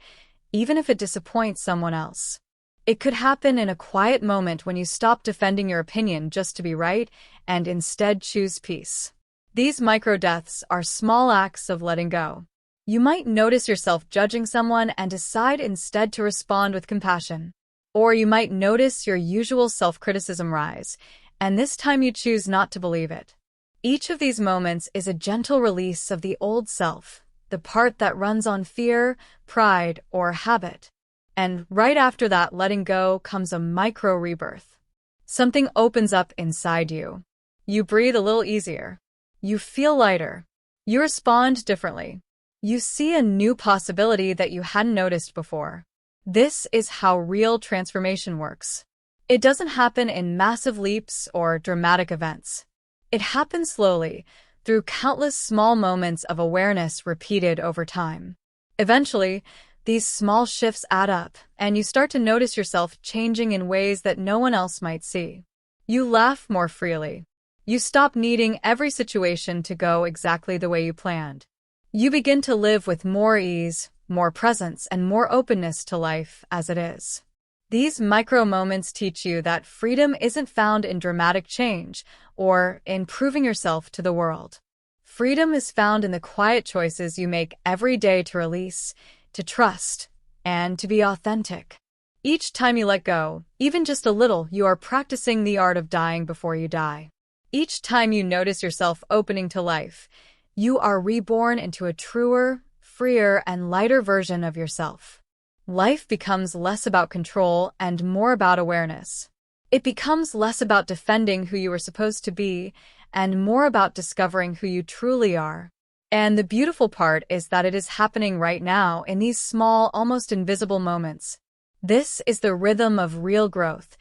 A: even if it disappoints someone else. It could happen in a quiet moment when you stop defending your opinion just to be right and instead choose peace. These micro-deaths are small acts of letting go. You might notice yourself judging someone and decide instead to respond with compassion. Or you might notice your usual self-criticism rise, and this time you choose not to believe it. Each of these moments is a gentle release of the old self, the part that runs on fear, pride, or habit. And right after that letting go comes a micro-rebirth. Something opens up inside you. You breathe a little easier. You feel lighter. You respond differently. You see a new possibility that you hadn't noticed before. This is how real transformation works. It doesn't happen in massive leaps or dramatic events. It happens slowly, through countless small moments of awareness repeated over time. Eventually, these small shifts add up, and you start to notice yourself changing in ways that no one else might see. You laugh more freely. You stop needing every situation to go exactly the way you planned. You begin to live with more ease, more presence, and more openness to life as it is. These micro moments teach you that freedom isn't found in dramatic change or in proving yourself to the world. Freedom is found in the quiet choices you make every day to release, to trust, and to be authentic. Each time you let go, even just a little, you are practicing the art of dying before you die. Each time you notice yourself opening to life, you are reborn into a truer, freer, and lighter version of yourself. Life becomes less about control and more about awareness. It becomes less about defending who you were supposed to be and more about discovering who you truly are. And the beautiful part is that it is happening right now in these small, almost invisible moments. This is the rhythm of real growth,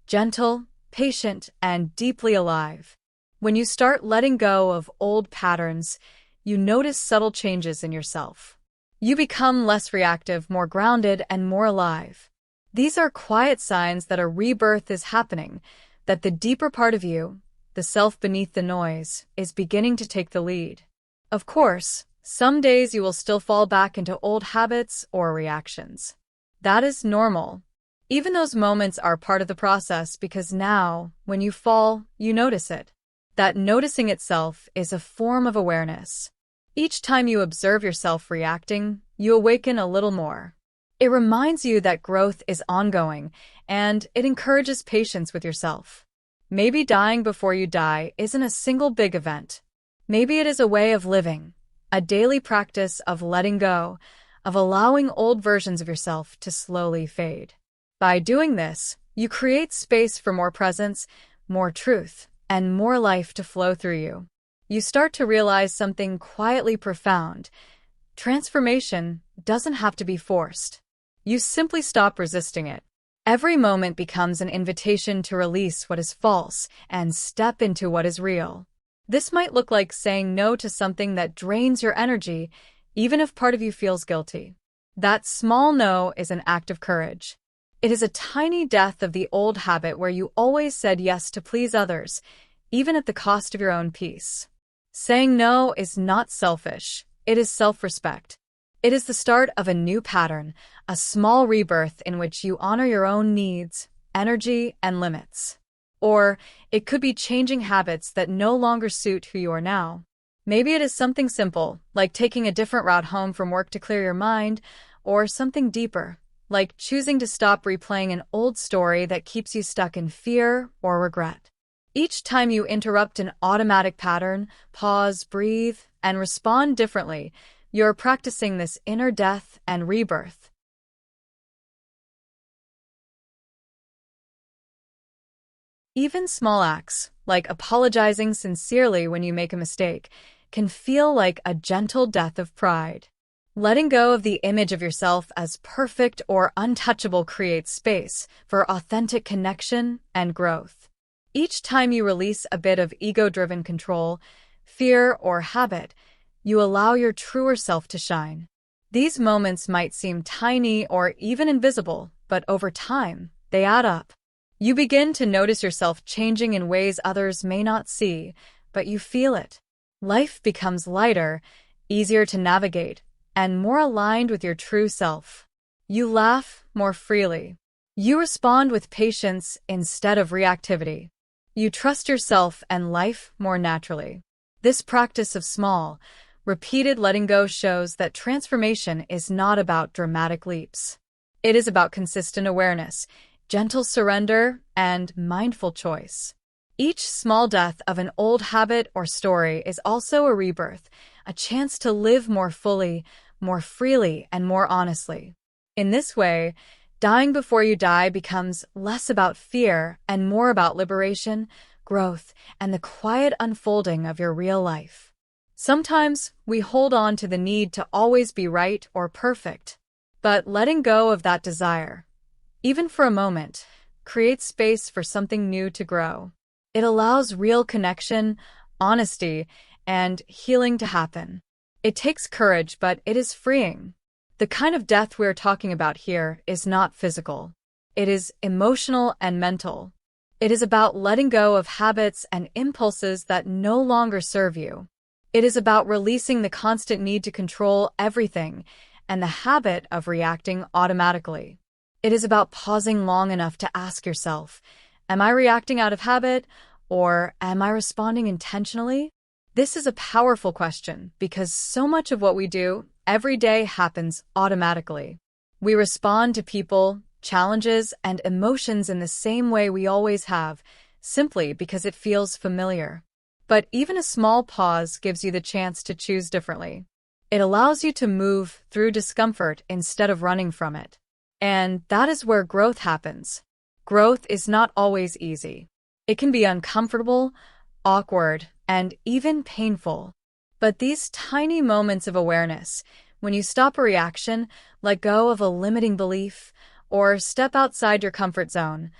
A: gentle, patient, and deeply alive. When you start letting go of old patterns, you notice subtle changes in yourself. You become less reactive, more grounded, and more alive. These are quiet signs that a rebirth is happening, that the deeper part of you, the self beneath the noise, is beginning to take the lead. Of course, some days you will still fall back into old habits or reactions. That is normal. Even those moments are part of the process because now, when you fall, you notice it. That noticing itself is a form of awareness. Each time you observe yourself reacting, you awaken a little more. It reminds you that growth is ongoing, and it encourages patience with yourself. Maybe dying before you die isn't a single big event. Maybe it is a way of living, a daily practice of letting go, of allowing old versions of yourself to slowly fade. By doing this, you create space for more presence, more truth, and more life to flow through you. You start to realize something quietly profound. Transformation doesn't have to be forced. You simply stop resisting it. Every moment becomes an invitation to release what is false and step into what is real. This might look like saying no to something that drains your energy, even if part of you feels guilty. That small no is an act of courage. It is a tiny death of the old habit where you always said yes to please others, even at the cost of your own peace. Saying no is not selfish. It is self-respect. It is the start of a new pattern, a small rebirth in which you honor your own needs, energy, and limits. Or it could be changing habits that no longer suit who you are now. Maybe it is something simple, like taking a different route home from work to clear your mind, or something deeper, like choosing to stop replaying an old story that keeps you stuck in fear or regret. Each time you interrupt an automatic pattern, pause, breathe, and respond differently, you're practicing this inner death and rebirth. Even small acts, like apologizing sincerely when you make a mistake, can feel like a gentle death of pride. Letting go of the image of yourself as perfect or untouchable creates space for authentic connection and growth. Each time you release a bit of ego-driven control, fear, or habit, you allow your truer self to shine. These moments might seem tiny or even invisible, but over time, they add up. You begin to notice yourself changing in ways others may not see, but you feel it. Life becomes lighter, easier to navigate, and more aligned with your true self. You laugh more freely. You respond with patience instead of reactivity. You trust yourself and life more naturally. This practice of small, repeated letting go shows that transformation is not about dramatic leaps. It is about consistent awareness, gentle surrender, and mindful choice. Each small death of an old habit or story is also a rebirth, a chance to live more fully, more freely, and more honestly. In this way, dying before you die becomes less about fear and more about liberation, growth, and the quiet unfolding of your real life. Sometimes we hold on to the need to always be right or perfect, but letting go of that desire, even for a moment, creates space for something new to grow. It allows real connection, honesty, and healing to happen. It takes courage, but it is freeing. The kind of death we're talking about here is not physical. It is emotional and mental. It is about letting go of habits and impulses that no longer serve you. It is about releasing the constant need to control everything and the habit of reacting automatically. It is about pausing long enough to ask yourself, am I reacting out of habit, or am I responding intentionally? This is a powerful question because so much of what we do every day happens automatically. We respond to people, challenges, and emotions in the same way we always have, simply because it feels familiar. But even a small pause gives you the chance to choose differently. It allows you to move through discomfort instead of running from it. And that is where growth happens. Growth is not always easy. It can be uncomfortable, awkward, and even painful. But these tiny moments of awareness, when you stop a reaction, let go of a limiting belief, or step outside your comfort zone,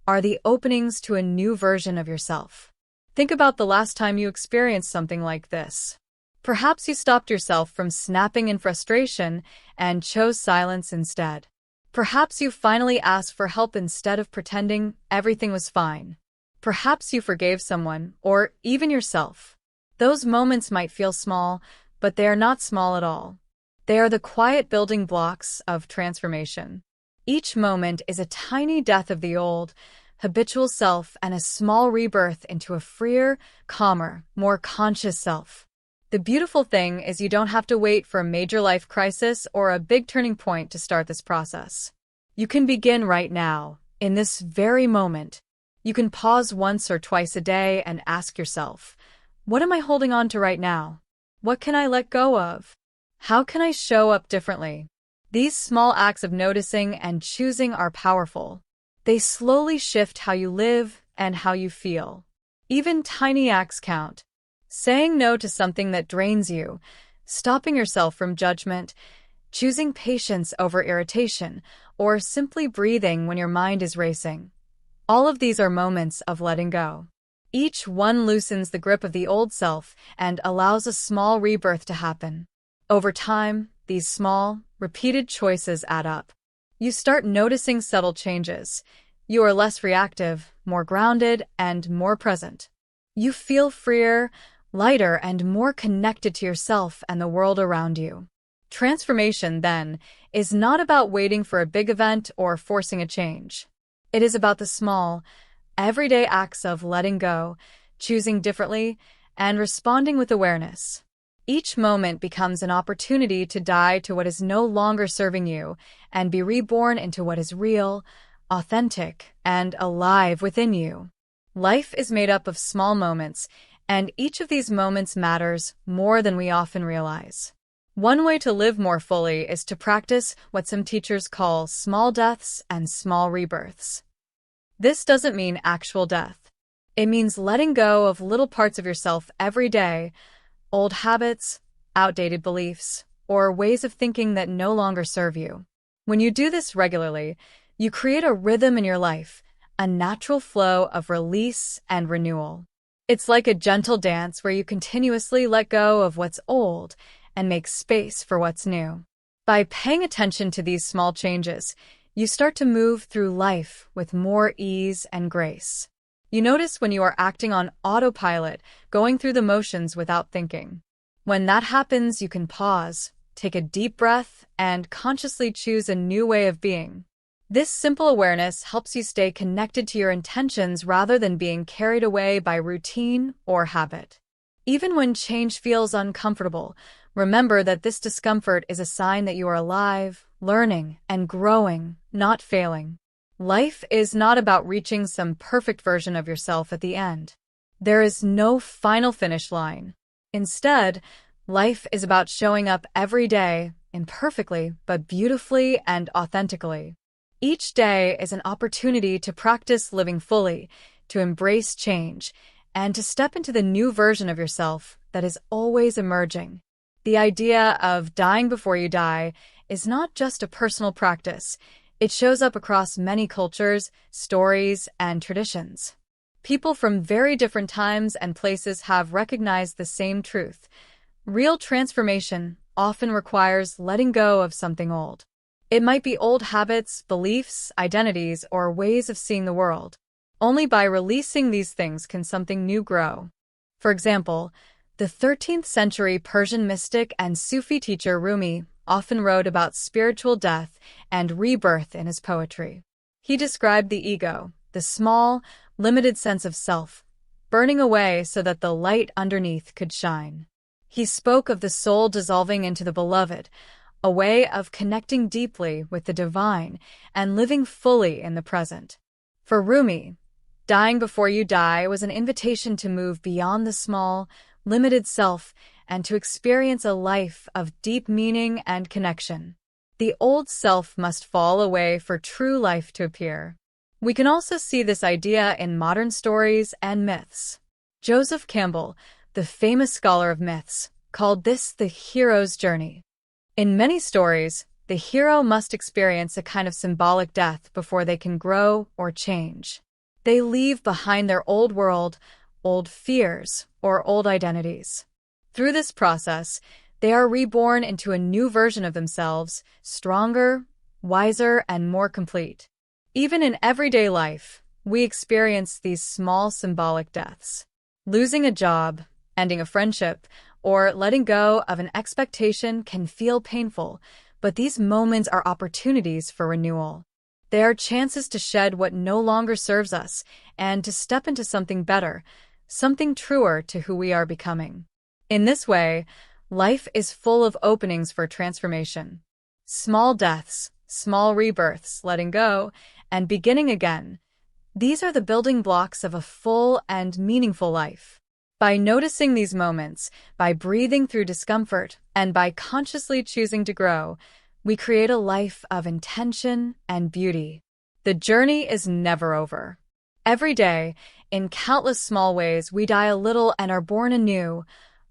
A: are the openings to a new version of yourself. Think about the last time you experienced something like this. Perhaps you stopped yourself from snapping in frustration and chose silence instead. Perhaps you finally asked for help instead of pretending everything was fine. Perhaps you forgave someone, or even yourself. Those moments might feel small, but they are not small at all. They are the quiet building blocks of transformation. Each moment is a tiny death of the old, habitual self and a small rebirth into a freer, calmer, more conscious self. The beautiful thing is you don't have to wait for a major life crisis or a big turning point to start this process. You can begin right now, in this very moment. You can pause once or twice a day and ask yourself, what am I holding on to right now? What can I let go of? How can I show up differently? These small acts of noticing and choosing are powerful. They slowly shift how you live and how you feel. Even tiny acts count. Saying no to something that drains you, stopping yourself from judgment, choosing patience over irritation, or simply breathing when your mind is racing. All of these are moments of letting go. Each one loosens the grip of the old self and allows a small rebirth to happen. Over time, these small, repeated choices add up. You start noticing subtle changes. You are less reactive, more grounded, and more present. You feel freer, lighter, and more connected to yourself and the world around you. Transformation, then, is not about waiting for a big event or forcing a change. It is about the small, everyday acts of letting go, choosing differently, and responding with awareness. Each moment becomes an opportunity to die to what is no longer serving you and be reborn into what is real, authentic, and alive within you. Life is made up of small moments, and each of these moments matters more than we often realize. One way to live more fully is to practice what some teachers call small deaths and small rebirths. This doesn't mean actual death. It means letting go of little parts of yourself every day, old habits, outdated beliefs, or ways of thinking that no longer serve you. When you do this regularly, you create a rhythm in your life, a natural flow of release and renewal. It's like a gentle dance where you continuously let go of what's old and make space for what's new. By paying attention to these small changes, you start to move through life with more ease and grace. You notice when you are acting on autopilot, going through the motions without thinking. When that happens, you can pause, take a deep breath, and consciously choose a new way of being. This simple awareness helps you stay connected to your intentions rather than being carried away by routine or habit. Even when change feels uncomfortable, remember that this discomfort is a sign that you are alive, learning, and growing, not failing. Life is not about reaching some perfect version of yourself at the end. There is no final finish line. Instead, life is about showing up every day, imperfectly, but beautifully and authentically. Each day is an opportunity to practice living fully, to embrace change, and to step into the new version of yourself that is always emerging. The idea of dying before you die is not just a personal practice. It shows up across many cultures, stories, and traditions. People from very different times and places have recognized the same truth. Real transformation often requires letting go of something old. It might be old habits, beliefs, identities, or ways of seeing the world. Only by releasing these things can something new grow. For example, the 13th century Persian mystic and Sufi teacher Rumi often wrote about spiritual death and rebirth in his poetry. He described the ego, the small, limited sense of self, burning away so that the light underneath could shine. He spoke of the soul dissolving into the beloved, a way of connecting deeply with the divine and living fully in the present. For Rumi, dying before you die was an invitation to move beyond the small, limited self and to experience a life of deep meaning and connection. The old self must fall away for true life to appear. We can also see this idea in modern stories and myths. Joseph Campbell, the famous scholar of myths, called this the hero's journey. In many stories, the hero must experience a kind of symbolic death before they can grow or change. They leave behind their old world, old fears, or old identities. Through this process, they are reborn into a new version of themselves, stronger, wiser, and more complete. Even in everyday life, we experience these small symbolic deaths. Losing a job, ending a friendship, or letting go of an expectation can feel painful, but these moments are opportunities for renewal. They are chances to shed what no longer serves us and to step into something better, something truer to who we are becoming. In this way, life is full of openings for transformation. Small deaths, small rebirths, letting go, and beginning again. These are the building blocks of a full and meaningful life. By noticing these moments, by breathing through discomfort, and by consciously choosing to grow, we create a life of intention and beauty. The journey is never over. Every day, in countless small ways, we die a little and are born anew,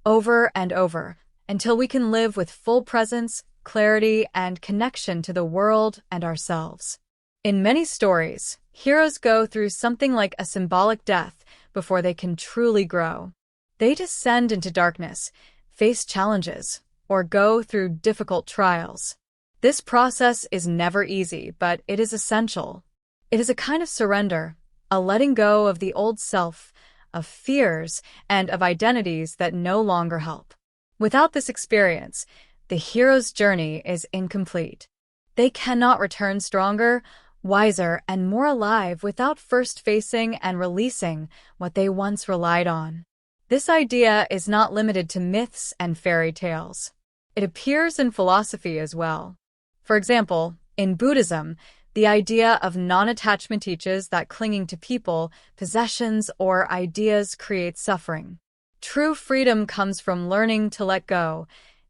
A: over and over, until we can live with full presence, clarity, and connection to the world and ourselves. In many stories, heroes go through something like a symbolic death before they can truly grow. They descend into darkness, face challenges, or go through difficult trials. This process is never easy, but it is essential. It is a kind of surrender, a letting go of the old self, of fears, and of identities that no longer help. Without this experience, the hero's journey is incomplete. They cannot return stronger, wiser, and more alive without first facing and releasing what they once relied on. This idea is not limited to myths and fairy tales. It appears in philosophy as well. For example, in Buddhism, the idea of non-attachment teaches that clinging to people, possessions, or ideas creates suffering. True freedom comes from learning to let go,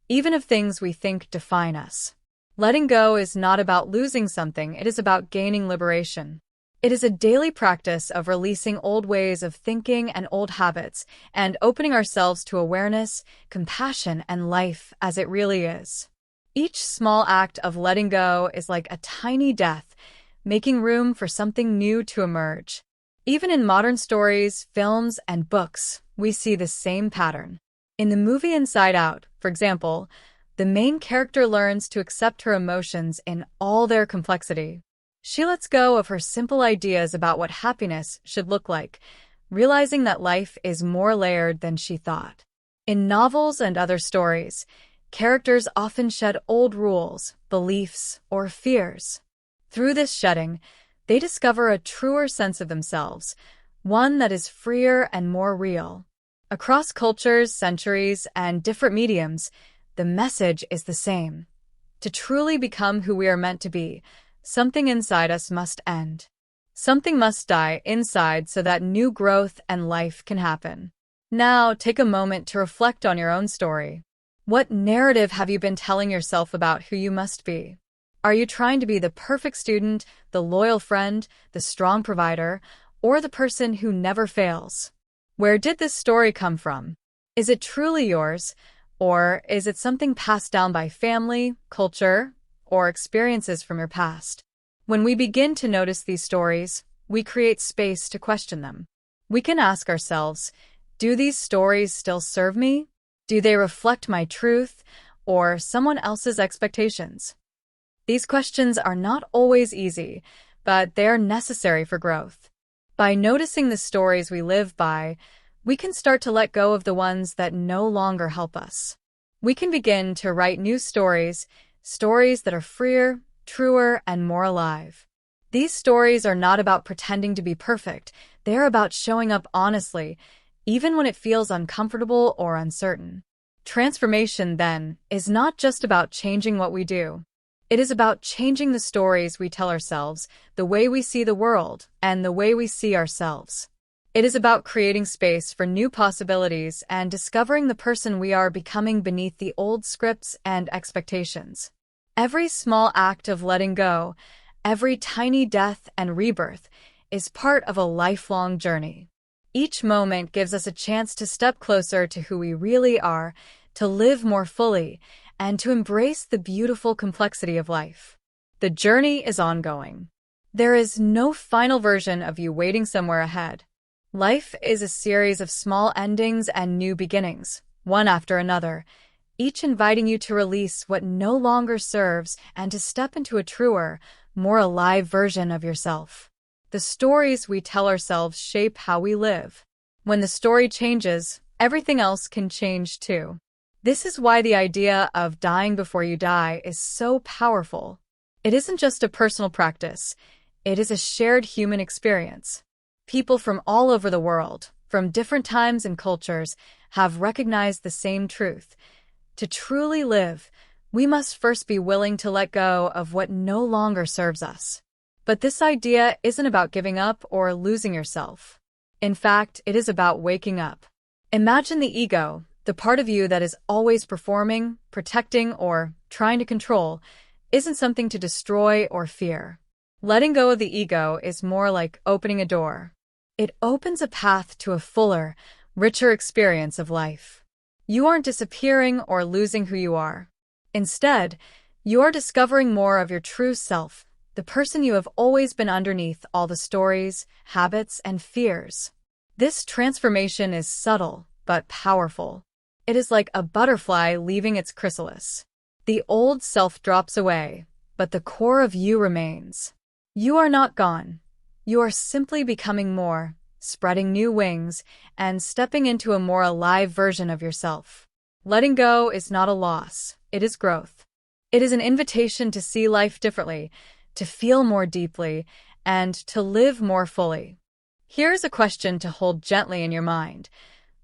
A: even of things we think define us. Letting go is not about losing something, it is about gaining liberation. It is a daily practice of releasing old ways of thinking and old habits and opening ourselves to awareness, compassion, and life as it really is. Each small act of letting go is like a tiny death, making room for something new to emerge. Even in modern stories, films, and books, we see the same pattern. In the movie Inside Out, for example, the main character learns to accept her emotions in all their complexity. She lets go of her simple ideas about what happiness should look like, realizing that life is more layered than she thought. In novels and other stories, characters often shed old rules, beliefs, or fears. Through this shedding, they discover a truer sense of themselves, one that is freer and more real. Across cultures, centuries, and different mediums, the message is the same. To truly become who we are meant to be, something inside us must end. Something must die inside so that new growth and life can happen. Now, take a moment to reflect on your own story. What narrative have you been telling yourself about who you must be? Are you trying to be the perfect student, the loyal friend, the strong provider, or the person who never fails? Where did this story come from? Is it truly yours, or is it something passed down by family, culture, or experiences from your past? When we begin to notice these stories, we create space to question them. We can ask ourselves, do these stories still serve me? Do they reflect my truth, or someone else's expectations? These questions are not always easy, but they are necessary for growth. By noticing the stories we live by, we can start to let go of the ones that no longer help us. We can begin to write new stories, stories that are freer, truer, and more alive. These stories are not about pretending to be perfect. They are about showing up honestly, even when it feels uncomfortable or uncertain. Transformation, then, is not just about changing what we do. It is about changing the stories we tell ourselves, the way we see the world, and the way we see ourselves. It is about creating space for new possibilities and discovering the person we are becoming beneath the old scripts and expectations. Every small act of letting go, every tiny death and rebirth, is part of a lifelong journey. Each moment gives us a chance to step closer to who we really are, to live more fully, and to embrace the beautiful complexity of life. The journey is ongoing. There is no final version of you waiting somewhere ahead. Life is a series of small endings and new beginnings, one after another, each inviting you to release what no longer serves and to step into a truer, more alive version of yourself. The stories we tell ourselves shape how we live. When the story changes, everything else can change too. This is why the idea of dying before you die is so powerful. It isn't just a personal practice, it is a shared human experience. People from all over the world, from different times and cultures, have recognized the same truth. To truly live, we must first be willing to let go of what no longer serves us. But this idea isn't about giving up or losing yourself. In fact, it is about waking up. Imagine the ego, the part of you that is always performing, protecting, or trying to control, isn't something to destroy or fear. Letting go of the ego is more like opening a door. It opens a path to a fuller, richer experience of life. You aren't disappearing or losing who you are. Instead, you are discovering more of your true self, the person you have always been underneath all the stories, habits, and fears. This transformation is subtle, but powerful. It is like a butterfly leaving its chrysalis. The old self drops away, but the core of you remains. You are not gone. You are simply becoming more, spreading new wings, and stepping into a more alive version of yourself. Letting go is not a loss, it is growth. It is an invitation to see life differently, to feel more deeply, and to live more fully. Here's a question to hold gently in your mind.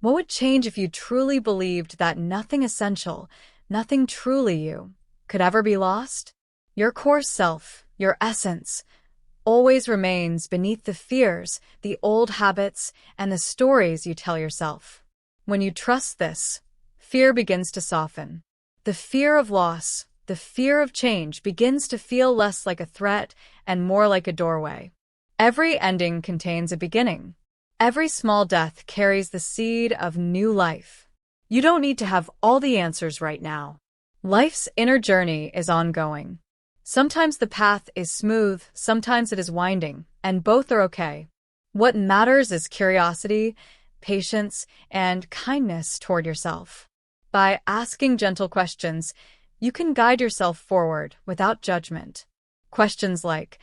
A: What would change if you truly believed that nothing essential, nothing truly you, could ever be lost? Your core self, your essence, always remains beneath the fears, the old habits, and the stories you tell yourself. When you trust this, fear begins to soften. The fear of loss, the fear of change begins to feel less like a threat and more like a doorway. Every ending contains a beginning. Every small death carries the seed of new life. You don't need to have all the answers right now. Life's inner journey is ongoing. Sometimes the path is smooth, sometimes it is winding, and both are okay. What matters is curiosity, patience, and kindness toward yourself. By asking gentle questions, you can guide yourself forward without judgment. Questions like,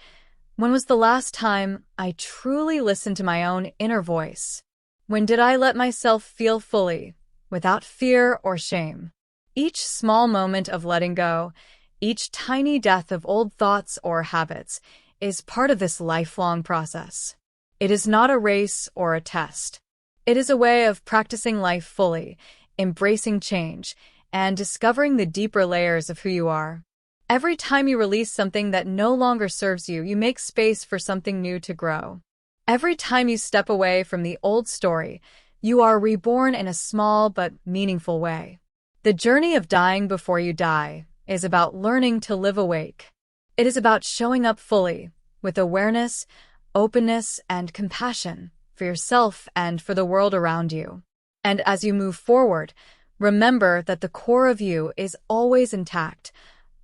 A: when was the last time I truly listened to my own inner voice? When did I let myself feel fully, without fear or shame? Each small moment of letting go, each tiny death of old thoughts or habits, is part of this lifelong process. It is not a race or a test. It is a way of practicing life fully, embracing change, and discovering the deeper layers of who you are. Every time you release something that no longer serves you, you make space for something new to grow. Every time you step away from the old story, you are reborn in a small but meaningful way. The journey of dying before you die is about learning to live awake. It is about showing up fully, with awareness, openness, and compassion for yourself and for the world around you. And as you move forward, remember that the core of you is always intact,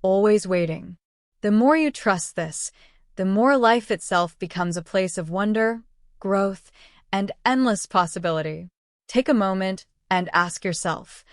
A: always waiting. The more you trust this, the more life itself becomes a place of wonder, growth, and endless possibility. Take a moment and ask yourself,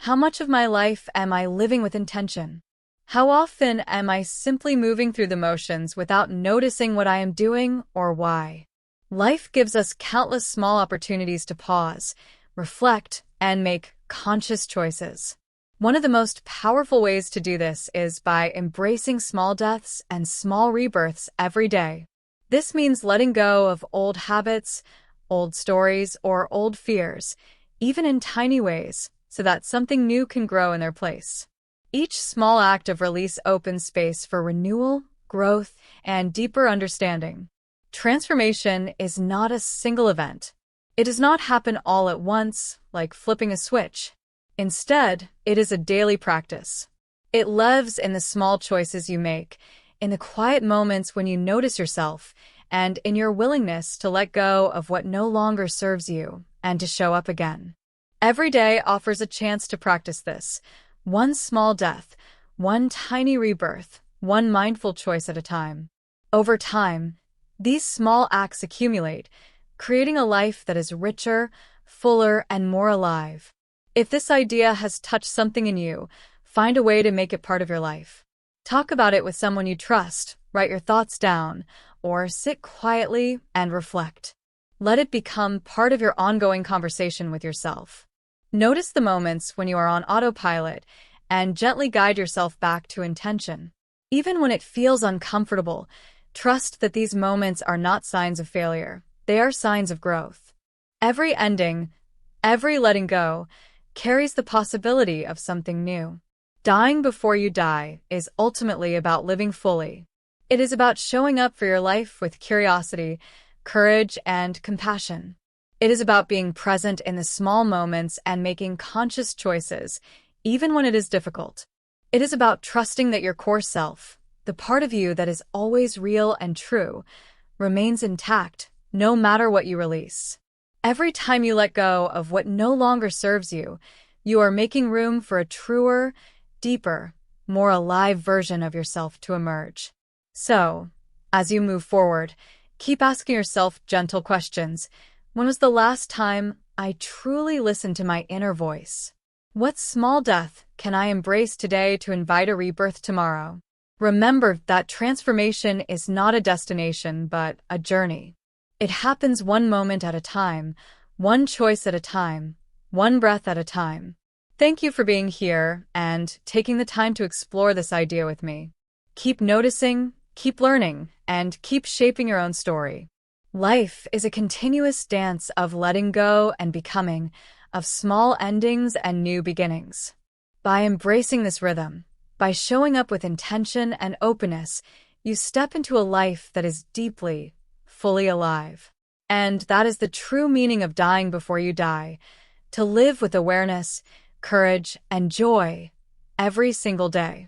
A: how much of my life am I living with intention? How often am I simply moving through the motions without noticing what I am doing or why? Life gives us countless small opportunities to pause, reflect, and make conscious choices. One of the most powerful ways to do this is by embracing small deaths and small rebirths every day. This means letting go of old habits, old stories, or old fears, even in tiny ways, so that something new can grow in their place. Each small act of release opens space for renewal, growth, and deeper understanding. Transformation is not a single event. It does not happen all at once, like flipping a switch. Instead, it is a daily practice. It lives in the small choices you make, in the quiet moments when you notice yourself, and in your willingness to let go of what no longer serves you and to show up again. Every day offers a chance to practice this. One small death, one tiny rebirth, one mindful choice at a time. Over time, these small acts accumulate, creating a life that is richer, fuller, and more alive. If this idea has touched something in you, find a way to make it part of your life. Talk about it with someone you trust, write your thoughts down, or sit quietly and reflect. Let it become part of your ongoing conversation with yourself. Notice the moments when you are on autopilot and gently guide yourself back to intention. Even when it feels uncomfortable, trust that these moments are not signs of failure. They are signs of growth. Every ending, every letting go, carries the possibility of something new. Dying before you die is ultimately about living fully. It is about showing up for your life with curiosity, courage, and compassion. It is about being present in the small moments and making conscious choices, even when it is difficult. It is about trusting that your core self, the part of you that is always real and true, remains intact, no matter what you release. Every time you let go of what no longer serves you, you are making room for a truer, deeper, more alive version of yourself to emerge. So, as you move forward, keep asking yourself gentle questions. When was the last time I truly listened to my inner voice? What small death can I embrace today to invite a rebirth tomorrow? Remember that transformation is not a destination, but a journey. It happens one moment at a time, one choice at a time, one breath at a time. Thank you for being here and taking the time to explore this idea with me. Keep noticing, keep learning, and keep shaping your own story. Life is a continuous dance of letting go and becoming, of small endings and new beginnings. By embracing this rhythm, by showing up with intention and openness, you step into a life that is deeply, fully alive. And that is the true meaning of dying before you die, to live with awareness, courage, and joy every single day.